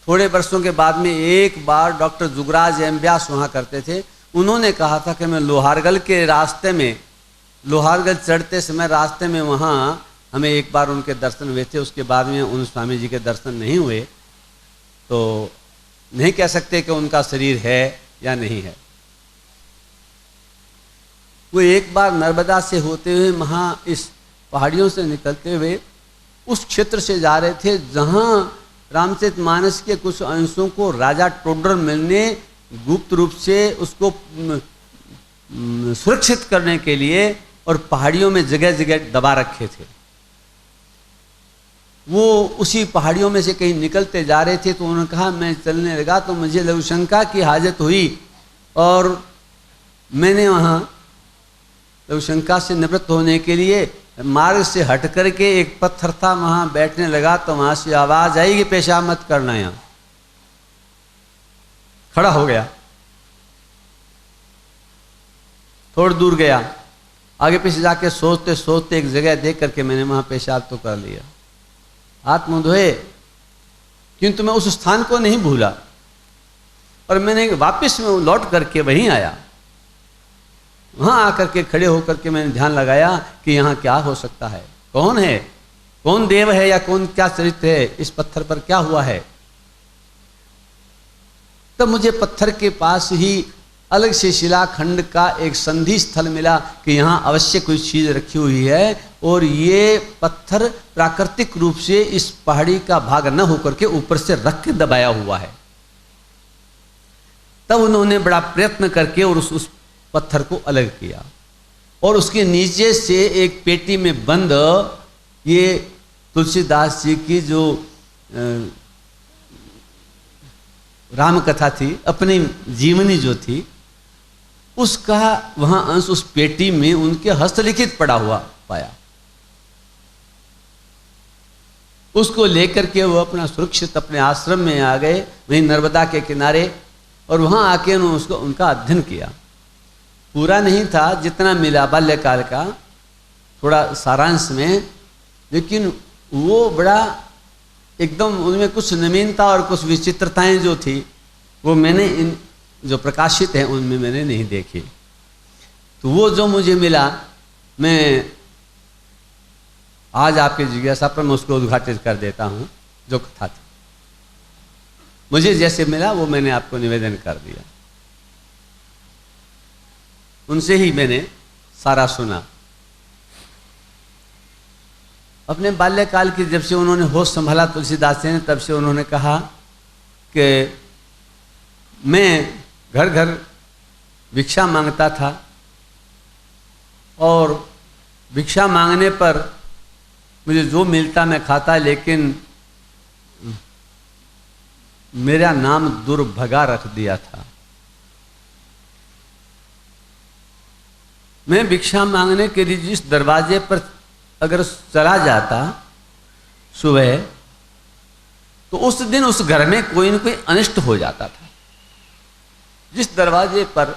थोड़े वर्षों के बाद में एक बार डॉक्टर जुगराज एम व्यास वहाँ करते थे। उन्होंने कहा था कि मैं लोहारगल के रास्ते में, लोहारगल चढ़ते समय रास्ते में वहाँ हमें एक बार उनके दर्शन हुए थे। उसके बाद में उन स्वामी जी के दर्शन नहीं हुए, तो नहीं कह सकते कि उनका शरीर है या नहीं है। वो एक बार नर्मदा से होते हुए वहाँ इस पहाड़ियों से निकलते हुए उस क्षेत्र से जा रहे थे जहाँ रामचरितमानस के कुछ अंशों को राजा टोडरमल ने गुप्त रूप से उसको सुरक्षित करने के लिए और पहाड़ियों में जगह जगह दबा रखे थे। वो उसी पहाड़ियों में से कहीं निकलते जा रहे थे, तो उन्होंने कहा मैं चलने लगा तो मुझे लघुशंका की हाजत हुई, और मैंने वहाँ लघुशंका से निवृत्त होने के लिए मार्ग से हट करके एक पत्थर था वहाँ बैठने लगा, तो वहाँ से आवाज़ आई कि पेशाब मत करना। यहाँ खड़ा हो गया, थोड़ी दूर गया, आगे पीछे जाके सोचते सोचते एक जगह देख करके मैंने वहाँ पेशाब तो कर लिया, हाथ मुँह धोए, किंतु मैं उस स्थान को नहीं भूला। और मैंने वापस में लौट करके वहीं आया, वहाँ आकर के खड़े होकर के मैंने ध्यान लगाया कि यहाँ क्या हो सकता है, कौन है, कौन देव है या कौन क्या चरित्र है, इस पत्थर पर क्या हुआ है। तब मुझे पत्थर के पास ही अलग से शिलाखंड का एक संधि स्थल मिला कि यहाँ अवश्य कोई चीज रखी हुई है, और ये पत्थर प्राकृतिक रूप से इस पहाड़ी का भाग न होकर के ऊपर से रख के दबाया हुआ है। तब उन्होंने बड़ा प्रयत्न करके और उस पत्थर को अलग किया, और उसके नीचे से एक पेटी में बंद ये तुलसीदास जी की जो राम कथा थी, अपनी जीवनी जो थी, उसका वहां अंश उस पेटी में उनके हस्तलिखित पड़ा हुआ पाया। उसको लेकर के वो अपना सुरक्षित अपने आश्रम में आ गए, वहीं नर्मदा के किनारे, और वहां आके उन्होंने उसको उनका अध्ययन किया। पूरा नहीं था, जितना मिला बाल्यकाल का, थोड़ा सारांश में, लेकिन वो बड़ा एकदम उनमें कुछ नवीनता और कुछ विचित्रताएं जो थी वो मैंने इन जो प्रकाशित हैं उनमें मैंने नहीं देखी। तो वो जो मुझे मिला, मैं आज आपके जिज्ञासा पर मैं उसको उद्घाटित कर देता हूँ। जो कथा थी मुझे जैसे मिला वो मैंने आपको निवेदन कर दिया। उनसे ही मैंने सारा सुना। अपने बाल्यकाल की जब से उन्होंने होश संभाला तुलसीदास जी ने, तब से उन्होंने कहा कि मैं घर घर भिक्षा मांगता था और भिक्षा मांगने पर मुझे जो मिलता मैं खाता, लेकिन मेरा नाम दुर्भगा रख दिया था। मैं भिक्षा मांगने के लिए जिस दरवाजे पर अगर चला जाता सुबह, तो उस दिन उस घर में कोई न कोई अनिष्ट हो जाता था। जिस दरवाजे पर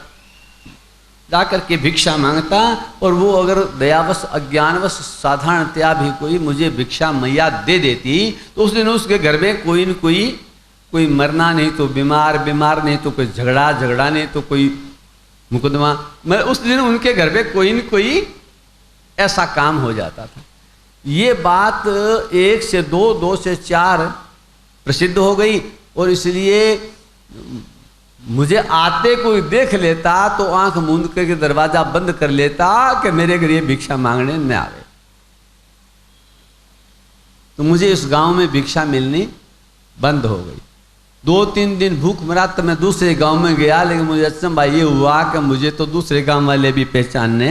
जाकर के भिक्षा मांगता और वो अगर दयावश अज्ञानवश साधारणतया भी कोई मुझे भिक्षा मैया दे देती, तो उस दिन उसके घर में कोई न कोई मरना नहीं तो बीमार नहीं तो कोई झगड़ा नहीं तो कोई मुकदमा, मैं उस दिन उनके घर पे कोई न कोई ऐसा काम हो जाता था। ये बात 1 से 2, 2 से 4 प्रसिद्ध हो गई और इसलिए मुझे आते कोई देख लेता तो आंख मूंद करके दरवाजा बंद कर लेता कि मेरे घर ये भिक्षा मांगने न आवे। तो मुझे इस गांव में भिक्षा मिलनी बंद हो गई। 2-3 दिन भूख मरा तो मैं दूसरे गांव में गया, लेकिन मुझे अचंभा ये हुआ कि मुझे तो दूसरे गांव वाले भी पहचानने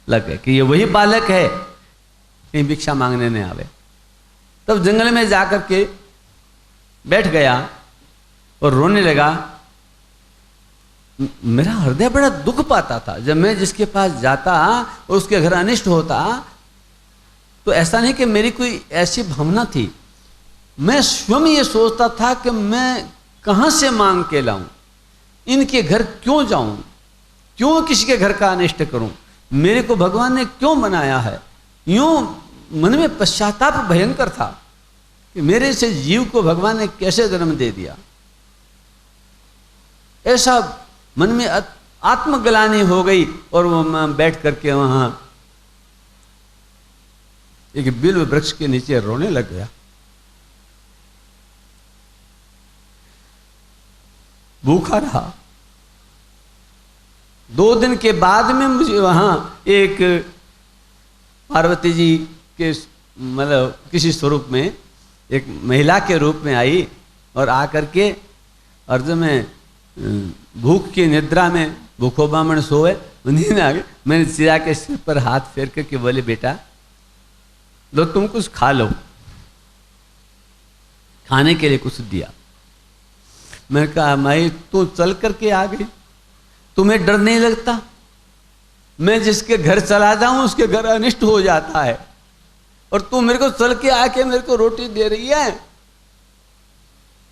लगे कि ये वही बालक है, कहीं भिक्षा मांगने नहीं आवे। तब जंगल में जाकर के बैठ गया और रोने लगा। मेरा हृदय बड़ा दुख पाता था जब मैं जिसके पास जाता और उसके घर अनिष्ट होता, तो ऐसा नहीं कि मेरी कोई ऐसी भावना थी, मैं स्वयं ये सोचता था कि मैं कहां से मांग के लाऊं, इनके घर क्यों जाऊं, क्यों किसी के घर का अनिष्ट करूं, मेरे को भगवान ने क्यों बनाया है। यूं मन में पश्चाताप भयंकर था कि मेरे से जीव को भगवान ने कैसे जन्म दे दिया। ऐसा मन में आत्मग्लानि हो गई और वो मैं बैठ करके वहां एक बिल्व वृक्ष के नीचे रोने लग गया। भूखा रहा। 2 दिन के बाद में मुझे वहां एक पार्वती जी के मतलब किसी स्वरूप में एक महिला के रूप में आई और आकर के, और जब मैं भूख की निद्रा में भूखो बामण सोए नींद आ गई, मैंने चिरा के सिर पर हाथ फेर करके बोले बेटा लो तुम कुछ खा लो। खाने के लिए कुछ दिया। मैं कहा माई तू चल करके आ गई, तुम्हें डर नहीं लगता? मैं जिसके घर चला जाऊं उसके घर अनिष्ट हो जाता है और तू मेरे को चल के आके मेरे को रोटी दे रही है।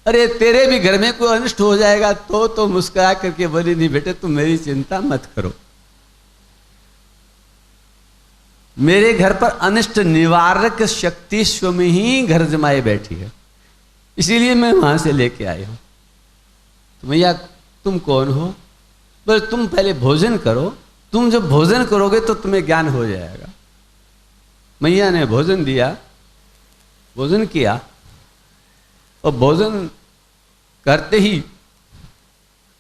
अरे तेरे भी घर में कोई अनिष्ट हो जाएगा तो मुस्कुरा करके बोली नहीं बेटे तुम मेरी चिंता मत करो, मेरे घर पर अनिष्ट निवारक शक्ति स्वयं ही घर जमाए बैठी है, इसीलिए मैं वहां से लेके आई हूं। तो भैया तुम कौन हो? बोले तुम पहले भोजन करो, तुम जब भोजन करोगे तो तुम्हें ज्ञान हो जाएगा। मैया ने भोजन दिया, भोजन किया और भोजन करते ही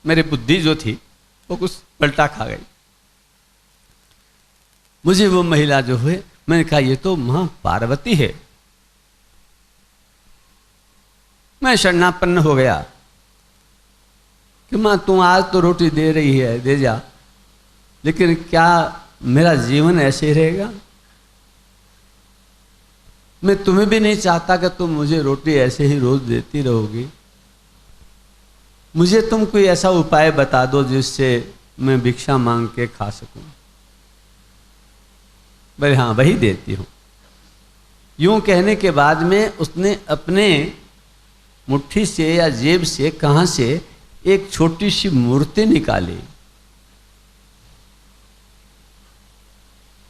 मेरी बुद्धि जो थी वो कुछ पलटा खा गई। मुझे वो महिला जो हुए, मैंने कहा ये तो मां पार्वती है। मैं शरणापन्न हो गया कि मां तुम आज तो रोटी दे रही है दे जा, लेकिन क्या मेरा जीवन ऐसे रहेगा? मैं तुम्हें भी नहीं चाहता कि तुम मुझे रोटी ऐसे ही रोज देती रहोगी। मुझे तुम कोई ऐसा उपाय बता दो जिससे मैं भिक्षा मांग के खा सकूं। बोले हाँ वही देती हूं। यूं कहने के बाद में उसने अपने मुट्ठी से या जेब से कहां से एक छोटी सी मूर्ति निकाली।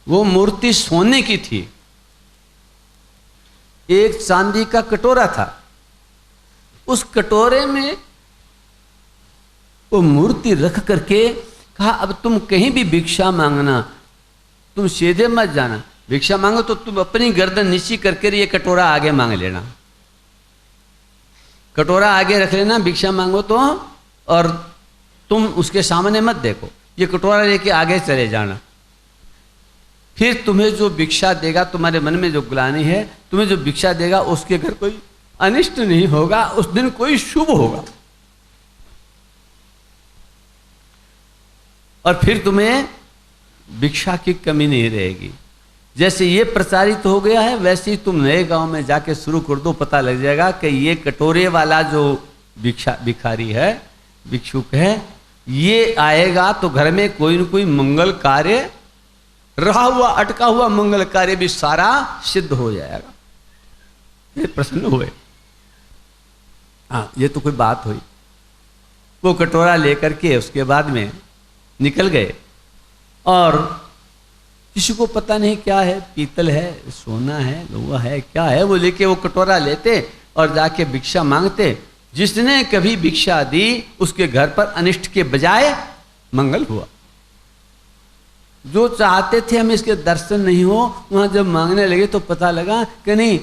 वो मूर्ति सोने की थी, एक चांदी का कटोरा था, उस कटोरे में वो मूर्ति रख करके कहा अब तुम कहीं भी भिक्षा मांगना, तुम सीधे मत जाना, भिक्षा मांगो तो तुम अपनी गर्दन नीची करके ये कटोरा आगे मांग लेना, कटोरा आगे रख लेना, भिक्षा मांगो तो, और तुम उसके सामने मत देखो, ये कटोरा लेके आगे चले जाना। फिर तुम्हें जो भिक्षा देगा, तुम्हारे मन में जो ग्लानि है, तुम्हें जो भिक्षा देगा उसके घर कोई अनिष्ट नहीं होगा, उस दिन कोई शुभ होगा। और फिर तुम्हें भिक्षा की कमी नहीं रहेगी। जैसे ये प्रचारित हो गया है, वैसे ही तुम नए गांव में जाके शुरू कर दो, पता लग जाएगा कि ये कटोरे वाला जो भिखारी है, भिक्षुक है, ये आएगा तो घर में कोई न कोई मंगल कार्य, रहा हुआ अटका हुआ मंगल कार्य भी सारा सिद्ध हो जाएगा। ये प्रसन्न हुए। हाँ, ये तो कोई बात हुई। वो कटोरा लेकर के उसके बाद में निकल गए, और किसी को पता नहीं क्या है, पीतल है, सोना है, लोहा है, क्या है, वो लेके वो कटोरा लेते और जाके भिक्षा मांगते। जिसने कभी भिक्षा दी उसके घर पर अनिष्ट के बजाय मंगल हुआ। जो चाहते थे हम इसके दर्शन नहीं हो, वहां जब मांगने लगे तो पता लगा कि नहीं,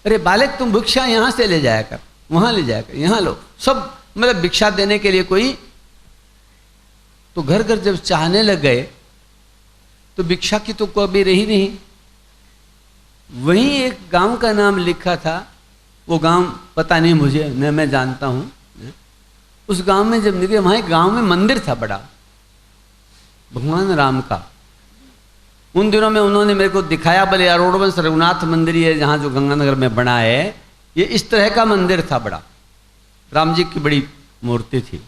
अरे बालक तुम भिक्षा यहां से ले जाया कर, वहां ले जाया कर, यहां लो, सब मतलब भिक्षा देने के लिए कोई। तो घर घर जब चाहने लग गए तो भिक्षा की तो कभी रही नहीं। वहीं एक गांव का नाम लिखा था, वो गांव पता नहीं मुझे, न मैं जानता हूं। उस गांव में जब निकले, वहां एक गांव में मंदिर था बड़ा, भगवान राम का। उन दिनों में उन्होंने मेरे को दिखाया, बोले अरोड़वंश रघुनाथ मंदिर है जहां जो गंगानगर में बना है, ये इस तरह का मंदिर था बड़ा, राम जी की बड़ी मूर्ति थी।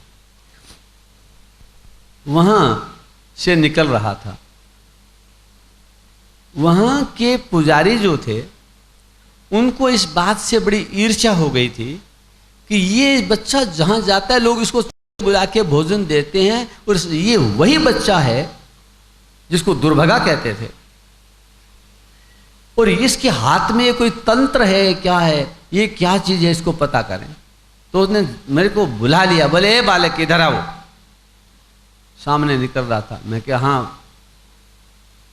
वहां से निकल रहा था। वहां के पुजारी जो थे उनको इस बात से बड़ी ईर्ष्या हो गई थी कि ये बच्चा जहां जाता है लोग इसको बुला के भोजन देते हैं, और ये वही बच्चा है जिसको दुर्भगा कहते थे, और इसके हाथ में कोई तंत्र है, क्या है, ये क्या चीज है, इसको पता करें। तो उसने मेरे को बुला लिया, बोले ए बालक इधर आओ। सामने निकल रहा था, मैं क्या, हाँ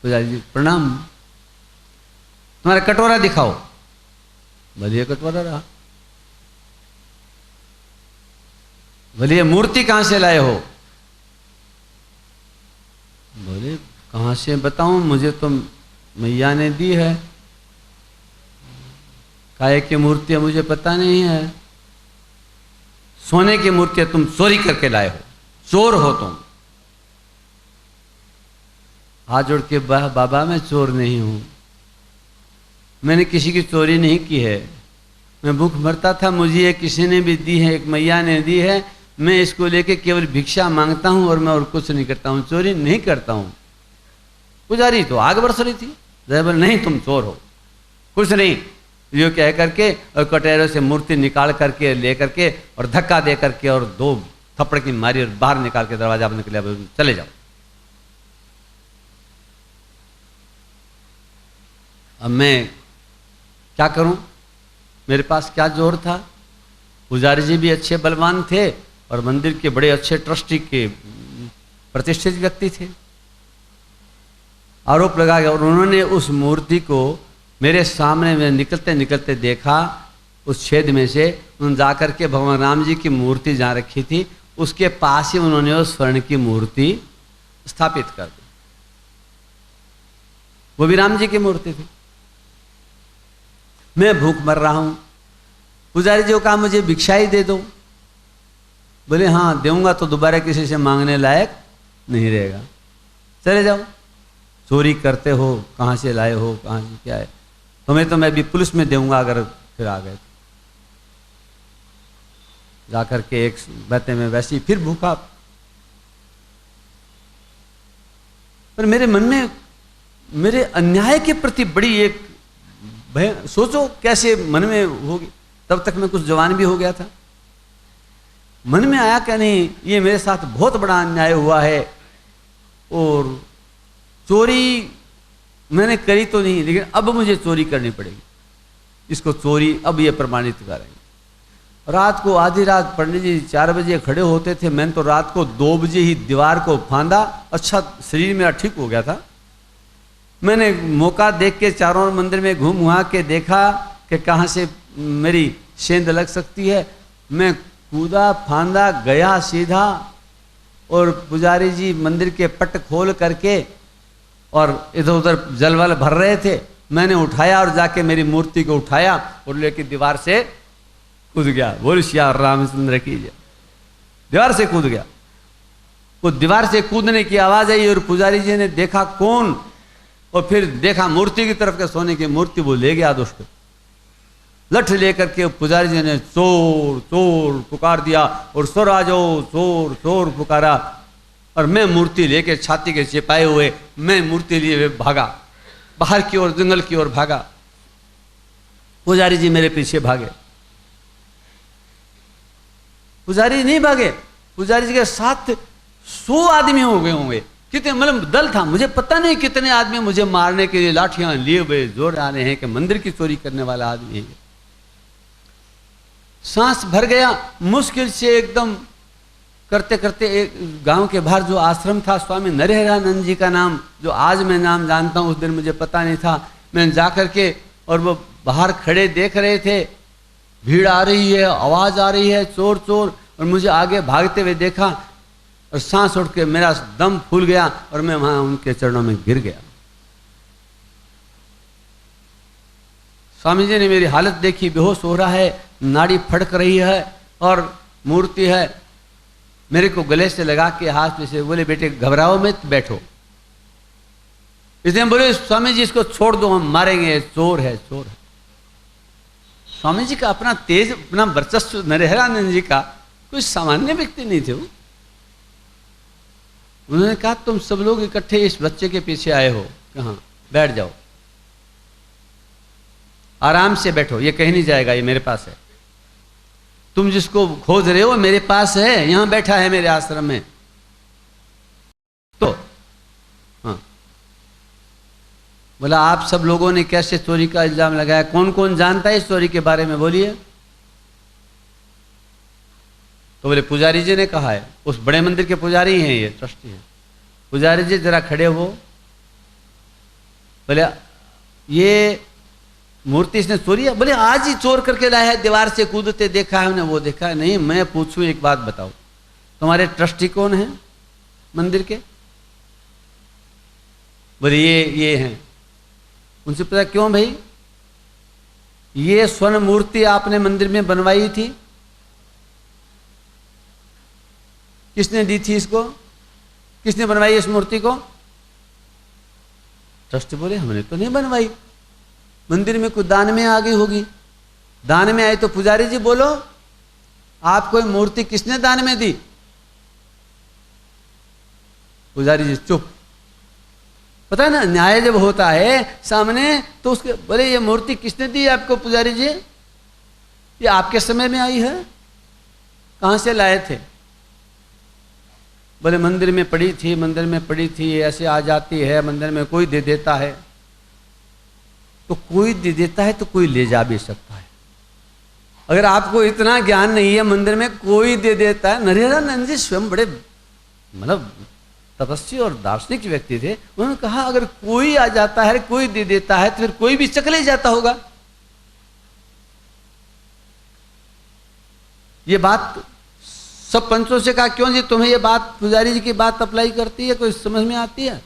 पुजारी जी प्रणाम, तुम्हारा कटोरा दिखाओ। बोलिए कटोरा रहा। बोलिए मूर्ति कहां से लाए हो? बोले कहां से बताऊं, मुझे तो मैया ने दी है। काहे की मूर्ति है मुझे पता नहीं है। सोने की मूर्ति है, तुम चोरी करके लाए हो, चोर हो तुम। हाथ जोड़ के बाबा मैं चोर नहीं हूं, मैंने किसी की चोरी नहीं की है। मैं भूख मरता था, मुझे ये किसी ने भी दी है, एक मैया ने दी है, मैं इसको लेके केवल भिक्षा मांगता हूं और मैं और कुछ नहीं करता हूं, चोरी नहीं करता हूं। पुजारी तो आग बरस रही थी, बोले नहीं तुम चोर हो, कुछ नहीं। यो कह करके और कटोरे से मूर्ति निकाल करके ले करके और धक्का दे करके और 2 थप्पड़ की मारी और बाहर निकाल के दरवाजा बंद कर लिया, चले जाओ। अब मैं क्या करूं, मेरे पास क्या जोर था। पुजारी जी भी अच्छे बलवान थे और मंदिर के बड़े अच्छे ट्रस्टी के प्रतिष्ठित व्यक्ति थे। आरोप लगा गया और उन्होंने उस मूर्ति को मेरे सामने में निकलते निकलते देखा। उस छेद में से उन्होंने जाकर के भगवान राम जी की मूर्ति जहाँ रखी थी उसके पास ही उन्होंने उस स्वर्ण की मूर्ति स्थापित कर दी। वो भी राम जी की मूर्ति थी। मैं भूख मर रहा हूं, पुजारी जी को कहा मुझे भिक्षा ही दे दो। बोले हाँ दूंगा तो दोबारा किसी से मांगने लायक नहीं रहेगा, चले जाओ। चोरी करते हो, कहाँ से लाए हो, कहाँ से क्या है, तुम्हें तो मैं भी पुलिस में दूंगा अगर फिर आ गए। जाकर के एक बैठे में वैसी फिर भूखा। पर मेरे मन में मेरे अन्याय के प्रति बड़ी एक भय, सोचो कैसे मन में होगी। तब तक मैं कुछ जवान भी हो गया था। मन में आया क्या नहीं, ये मेरे साथ बहुत बड़ा अन्याय हुआ है और चोरी मैंने करी तो नहीं, लेकिन अब मुझे चोरी करनी पड़ेगी। इसको चोरी अब ये प्रमाणित करेंगे। रात को आधी रात पंडित जी 4 बजे खड़े होते थे, मैंने तो रात को 2 बजे ही दीवार को फांदा। अच्छा शरीर मेरा ठीक हो गया था। मैंने मौका देख के चारों मंदिर में घूम घुमा के देखा कि कहाँ से मेरी सेंध लग सकती है। मैं कूदा फांदा गया सीधा और पुजारी जी मंदिर के पट खोल करके और इधर उधर जल वल भर रहे थे। मैंने उठाया और जाके मेरी मूर्ति को उठाया और लेके दीवार से कूद गया। बोल श्री रामचंद्र की जय। दीवार से कूद गया। वो दीवार से कूदने की आवाज आई और पुजारी जी ने देखा कौन, और फिर देखा मूर्ति की तरफ के सोने की मूर्ति, वो ले गया दुष्ट। लठ लेकर के पुजारी जी ने चोर चोर पुकार दिया और स्वराजो चोर चोर पुकारा, और मैं मूर्ति लेके छाती के चिपाए हुए मैं मूर्ति लिए भागा, बाहर की ओर जंगल की ओर भागा। पुजारी जी मेरे पीछे भागे। पुजारी नहीं भागे, पुजारी जी के साथ 100 आदमी हो गए होंगे। कितने मतलब दल था, मुझे पता नहीं कितने आदमी मुझे मारने के लिए लाठियां लिए हुए जोर आ रहे हैं कि मंदिर की चोरी करने वाला आदमी है। सांस भर गया, मुश्किल से एकदम करते करते एक गांव के बाहर जो आश्रम था स्वामी नरहरानंद जी का नाम, जो आज मैं नाम जानता हूं, उस दिन मुझे पता नहीं था। मैं जाकर के, और वो बाहर खड़े देख रहे थे, भीड़ आ रही है, आवाज आ रही है चोर चोर, और मुझे आगे भागते हुए देखा और सांस उठ के मेरा दम फूल गया और मैं वहां उनके चरणों में गिर गया। स्वामी जी ने मेरी हालत देखी, बेहोश हो रहा है, नाड़ी फड़क रही है और मूर्ति है। मेरे को गले से लगा के हाथ में से बोले, बेटे घबराओ मत, बैठो। इसलिए बोले, स्वामी जी इसको छोड़ दो, हम मारेंगे, चोर है चोर है। स्वामी जी का अपना तेज, अपना वर्चस्व, नरहरानंद जी का कोई सामान्य व्यक्ति नहीं थे वो। उन्होंने कहा, तुम सब लोग इकट्ठे इस बच्चे के पीछे आए हो, कहाँ, बैठ जाओ, आराम से बैठो, ये कहीं नहीं जाएगा, ये मेरे पास है। तुम जिसको खोज रहे हो मेरे पास है, यहां बैठा है मेरे आश्रम में। तो हाँ, बोला, आप सब लोगों ने कैसे चोरी का इल्जाम लगाया, कौन कौन जानता है इस चोरी के बारे में, बोलिए। तो बोले, पुजारी जी ने कहा है। उस बड़े मंदिर के पुजारी हैं, ये ट्रस्टी हैं। पुजारी जी जरा खड़े हो। बोले, ये मूर्ति इसने चोरी है? बोले, आज ही चोर करके लाया है, दीवार से कूदते देखा है, उन्हें वो देखा है। नहीं, मैं पूछूं एक बात बताओ, तुम्हारे ट्रस्टी कौन है मंदिर के? बोले, ये हैं। उनसे पूछा, क्यों भाई, ये स्वर्ण मूर्ति आपने मंदिर में बनवाई थी, किसने दी थी इसको, किसने बनवाई इस मूर्ति को? ट्रस्टी बोले, हमने तो नहीं बनवाई, मंदिर में कुछ दान में आ गई होगी। दान में आई तो पुजारी जी बोलो, आपको ये मूर्ति किसने दान में दी? पुजारी जी चुप। पता है ना, न्याय जब होता है सामने तो उसके, बोले, ये मूर्ति किसने दी आपको पुजारी जी? ये आपके समय में आई है, कहां से लाए थे? बोले, मंदिर में पड़ी थी, मंदिर में पड़ी थी, ऐसे आ जाती है, मंदिर में कोई दे देता है। तो कोई दे देता है तो कोई ले जा भी सकता है। अगर आपको इतना ज्ञान नहीं है, मंदिर में कोई दे देता है। नरहरानंद जी स्वयं बड़े मतलब तपस्वी और दार्शनिक व्यक्ति थे। उन्होंने कहा, अगर कोई आ जाता है, कोई दे देता है, तो फिर कोई भी चक ले जाता होगा। ये बात सब पंचों से कहा, क्यों जी तुम्हें ये बात, पुजारी जी की बात अप्लाई करती है, कोई समझ में आती है?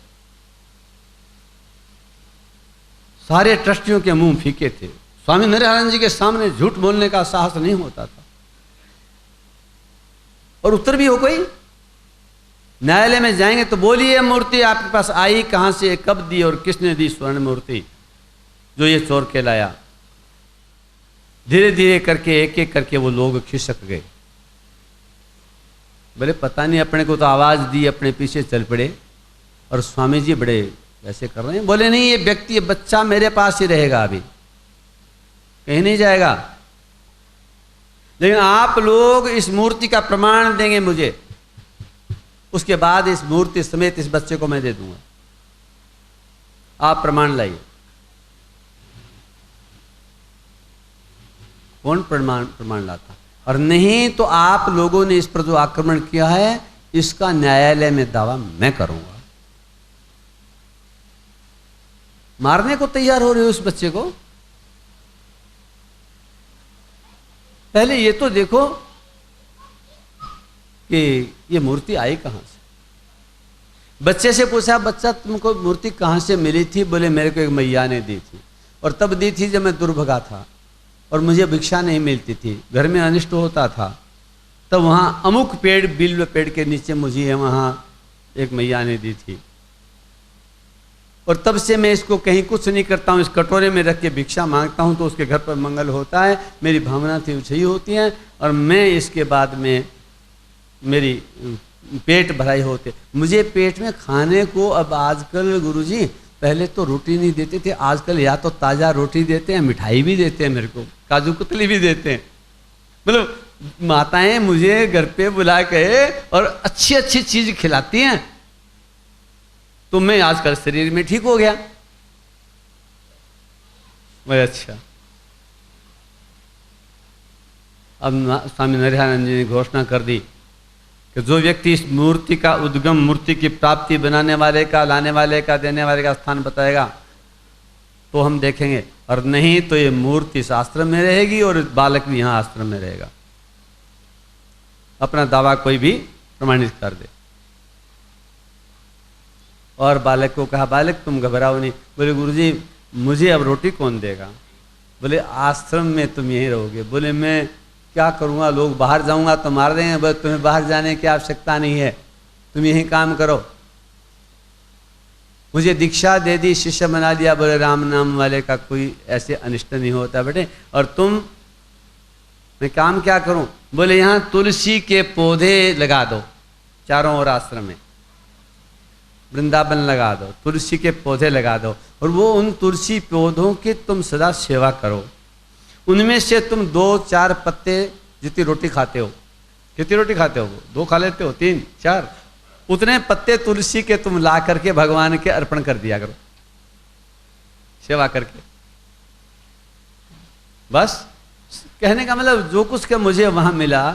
सारे ट्रस्टियों के मुंह फीके थे। स्वामी नरहरानंद जी के सामने झूठ बोलने का साहस नहीं होता था। और उत्तर भी हो कोई, न्यायालय में जाएंगे तो बोलिए, मूर्ति आपके पास आई कहां से, कब दी और किसने दी स्वर्ण मूर्ति जो ये चोर के लाया? धीरे धीरे करके एक एक करके वो लोग खिसक गए। बोले, पता नहीं, अपने को तो आवाज दी, अपने पीछे चल पड़े। और स्वामी जी बड़े ऐसे कर रहे हैं। बोले, नहीं, ये व्यक्ति, ये बच्चा मेरे पास ही रहेगा, अभी कहीं नहीं जाएगा, लेकिन आप लोग इस मूर्ति का प्रमाण देंगे मुझे, उसके बाद इस मूर्ति समेत इस बच्चे को मैं दे दूंगा। आप प्रमाण लाइए। कौन प्रमाण लाता? और नहीं तो आप लोगों ने इस पर जो आक्रमण किया है, इसका न्यायालय में दावा मैं करूंगा। मारने को तैयार हो रहे हो उस बच्चे को? पहले ये तो देखो कि ये मूर्ति आई कहां से। बच्चे से पूछा, बच्चा तुमको मूर्ति कहाँ से मिली थी? बोले मेरे को एक मैया ने दी थी, और तब दी थी जब मैं दुर्भगा था और मुझे भिक्षा नहीं मिलती थी, घर में अनिष्ट होता था, तब वहाँ अमुक पेड़, बिल्व पेड़ के नीचे मुझे वहाँ एक मैया ने दी थी, और तब से मैं इसको कहीं कुछ नहीं करता हूँ, इस कटोरे में रख के भिक्षा मांगता हूँ तो उसके घर पर मंगल होता है, मेरी भावना थी सही होती है, और मैं इसके बाद में मेरी पेट भराई होते। मुझे पेट में खाने को अब आजकल गुरुजी, पहले तो रोटी नहीं देते थे, आजकल या तो ताज़ा रोटी देते हैं, मिठाई भी देते हैं, मेरे को काजू कतली भी देते हैं। मतलब माताएं मुझे घर पे बुला के और अच्छी अच्छी चीज खिलाती हैं, तो मैं आजकल शरीर में ठीक हो गया। मैं अच्छा, अब स्वामी नरहरानंद जी ने घोषणा कर दी कि जो व्यक्ति इस मूर्ति का उद्गम, मूर्ति की प्राप्ति बनाने वाले का, लाने वाले का, देने वाले का स्थान बताएगा तो हम देखेंगे, और नहीं तो ये मूर्ति इस आश्रम में रहेगी और बालक भी यहाँ आश्रम में रहेगा। अपना दावा कोई भी प्रमाणित कर दे। और बालक को कहा, बालक तुम घबराओ नहीं। बोले गुरुजी मुझे अब रोटी कौन देगा? बोले आश्रम में तुम यहीं रहोगे। बोले मैं क्या करूँगा, लोग बाहर जाऊँगा तो मार देंगे। बोले तुम्हें बाहर जाने की आवश्यकता नहीं है, तुम यहीं काम करो। मुझे दीक्षा दे दी, शिष्य बना दिया। बोले राम नाम वाले का कोई ऐसे अनिष्ट नहीं होता बेटे। और तुम, मैं काम क्या करूं? बोले यहाँ तुलसी के पौधे लगा दो चारों ओर आश्रम में, वृंदावन लगा दो, तुलसी के पौधे लगा दो, और वो उन तुलसी पौधों की तुम सदा सेवा करो। उनमें से तुम 2-4 पत्ते जितनी रोटी खाते हो, कितनी रोटी खाते हो? वो 2 खा लेते हो, 3, 4, उतने पत्ते तुलसी के तुम ला करके भगवान के अर्पण कर दिया करो, सेवा करके। बस कहने का मतलब जो कुछ का मुझे वहां मिला,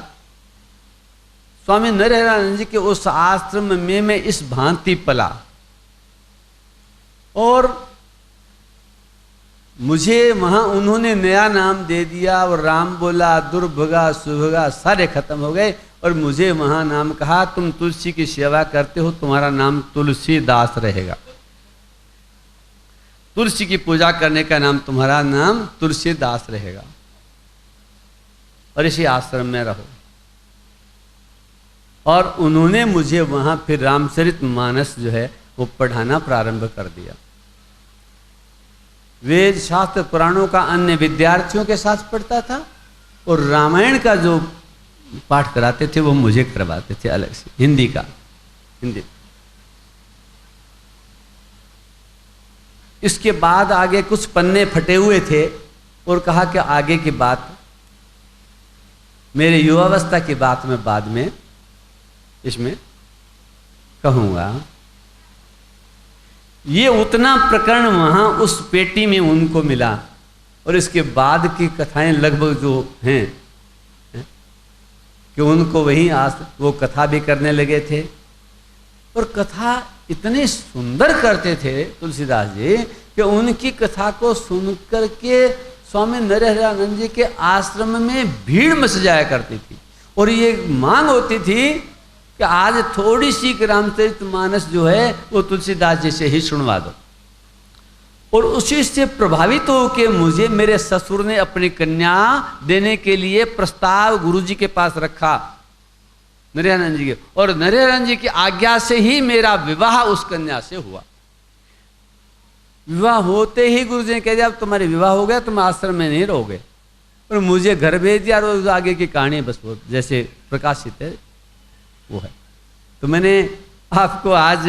स्वामी नरहरानंद जी के उस आश्रम में मैं इस भांति पला, और मुझे वहां उन्होंने नया नाम दे दिया, और राम बोला, दुर्भगा, सुभगा सारे खत्म हो गए, और मुझे वहां नाम कहा तुम तुलसी की सेवा करते हो, तुम्हारा नाम तुलसीदास रहेगा। तुलसी की पूजा करने का नाम, तुम्हारा नाम तुलसीदास रहेगा, और इसी आश्रम में रहो। और उन्होंने मुझे वहां फिर रामचरितमानस जो है वो पढ़ाना प्रारंभ कर दिया। वेद शास्त्र पुराणों का अन्य विद्यार्थियों के साथ पढ़ता था, और रामायण का जो पाठ कराते थे वो मुझे करवाते थे अलग से, हिंदी का, हिंदी। इसके बाद आगे कुछ पन्ने फटे हुए थे, और कहा कि आगे की बात, मेरे युवावस्था की बात मैं बाद में इसमें कहूँगा। ये उतना प्रकरण वहाँ उस पेटी में उनको मिला, और इसके बाद की कथाएं लगभग जो हैं कि उनको वहीं वो कथा भी करने लगे थे, और कथा इतनी सुंदर करते थे तुलसीदास जी कि उनकी कथा को सुनकर के स्वामी नरहरानंद जी के आश्रम में भीड़ मच जाया करती थी, और ये मांग होती थी कि आज थोड़ी सी रामचरितमानस जो है वो तुलसीदास जी से ही सुनवा दो। और उसी से प्रभावित होकर मुझे मेरे ससुर ने अपनी कन्या देने के लिए प्रस्ताव गुरुजी के पास रखा, नरहरानंद जी के, और नरहरानंद जी की आज्ञा से ही मेरा विवाह उस कन्या से हुआ। विवाह होते ही गुरुजी ने कह दिया अब तुम्हारे विवाह हो गया, तुम आश्रम में नहीं रहोगे, और मुझे घर भेज दिया। और आगे की कहानी बस वो जैसे प्रकाशित है वो है। तो मैंने आपको आज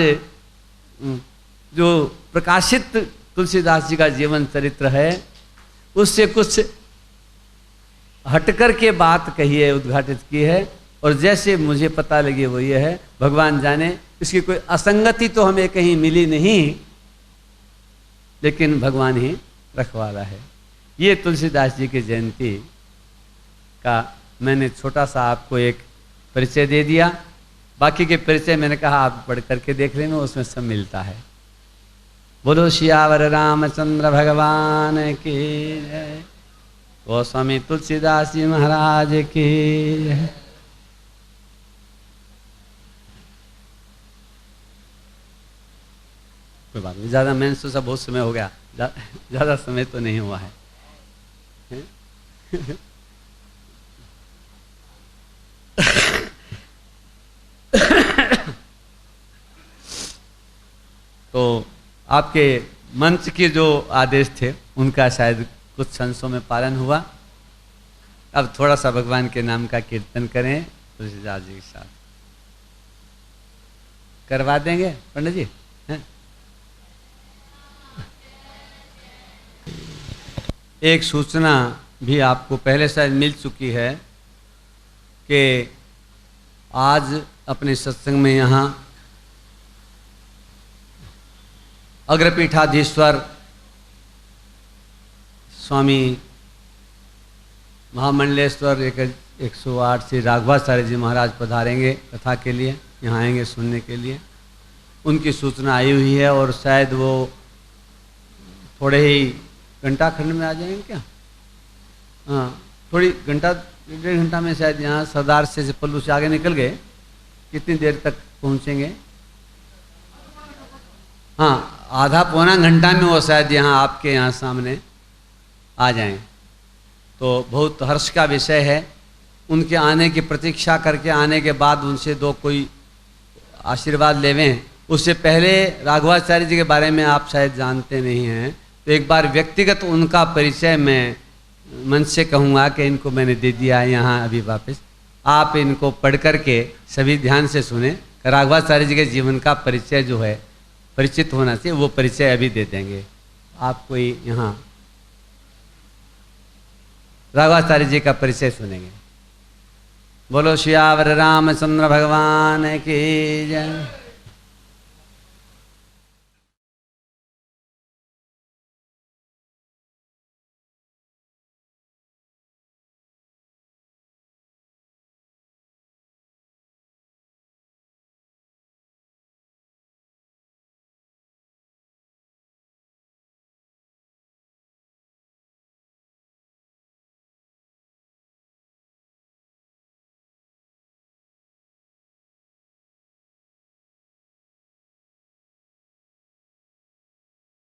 जो प्रकाशित तुलसीदास जी का जीवन चरित्र है उससे कुछ हटकर के बात कही है, उद्घाटित की है, और जैसे मुझे पता लगी वो ये है, भगवान जाने इसकी कोई असंगति तो हमें कहीं मिली नहीं, लेकिन भगवान ही रखवाला है। ये तुलसीदास जी की जयंती का मैंने छोटा सा आपको एक परिचय दे दिया। बाकी के परिचय मैंने कहा आप पढ़ करके देख लेना, उसमें सब मिलता है। बोलो सियावर रामचंद्र भगवान की जय, गोस्वामी तुलसीदास जी महाराज की जय। कोई बात नहीं, ज़्यादा मैंने सोचा बहुत समय हो गया, ज़्यादा समय तो नहीं हुआ है। तो आपके मंच के जो आदेश थे उनका शायद कुछ संशों में पालन हुआ। अब थोड़ा सा भगवान के नाम का कीर्तन करें तुलसीदास जी के साथ। करवा देंगे पंडित जी? हैं? एक सूचना भी आपको पहले शायद मिल चुकी है कि आज अपने सत्संग में यहाँ अग्रपीठाधीश्वर स्वामी महामंडलेश्वर 108 श्री राघवाचार्य जी महाराज पधारेंगे कथा के लिए, यहाँ आएंगे सुनने के लिए। उनकी सूचना आई हुई है और शायद वो थोड़े ही घंटा खंड में आ जाएंगे क्या? हाँ, थोड़ी घंटा 1.5 घंटा में शायद यहाँ सरदार से पल्लू से आगे निकल गए। कितनी देर तक पहुँचेंगे? हाँ, आधा पौना घंटा में वो शायद यहाँ आपके यहाँ सामने आ जाएं। तो बहुत हर्ष का विषय है। उनके आने की प्रतीक्षा करके आने के बाद उनसे दो कोई आशीर्वाद लेवें। उससे पहले राघवाचार्य जी के बारे में आप शायद जानते नहीं हैं, तो एक बार व्यक्तिगत उनका परिचय मैं मन से कहूँगा कि इनको मैंने दे दिया है यहाँ अभी वापस। आप इनको पढ़ करके सभी ध्यान से सुने। राघवाचार्य जी के जीवन का परिचय जो है परिचित होना चाहिए, वो परिचय अभी दे देंगे। आप कोई यहाँ राघवाचार्य जी का परिचय सुनेंगे। बोलो श्यावर रामचंद्र भगवान की जय।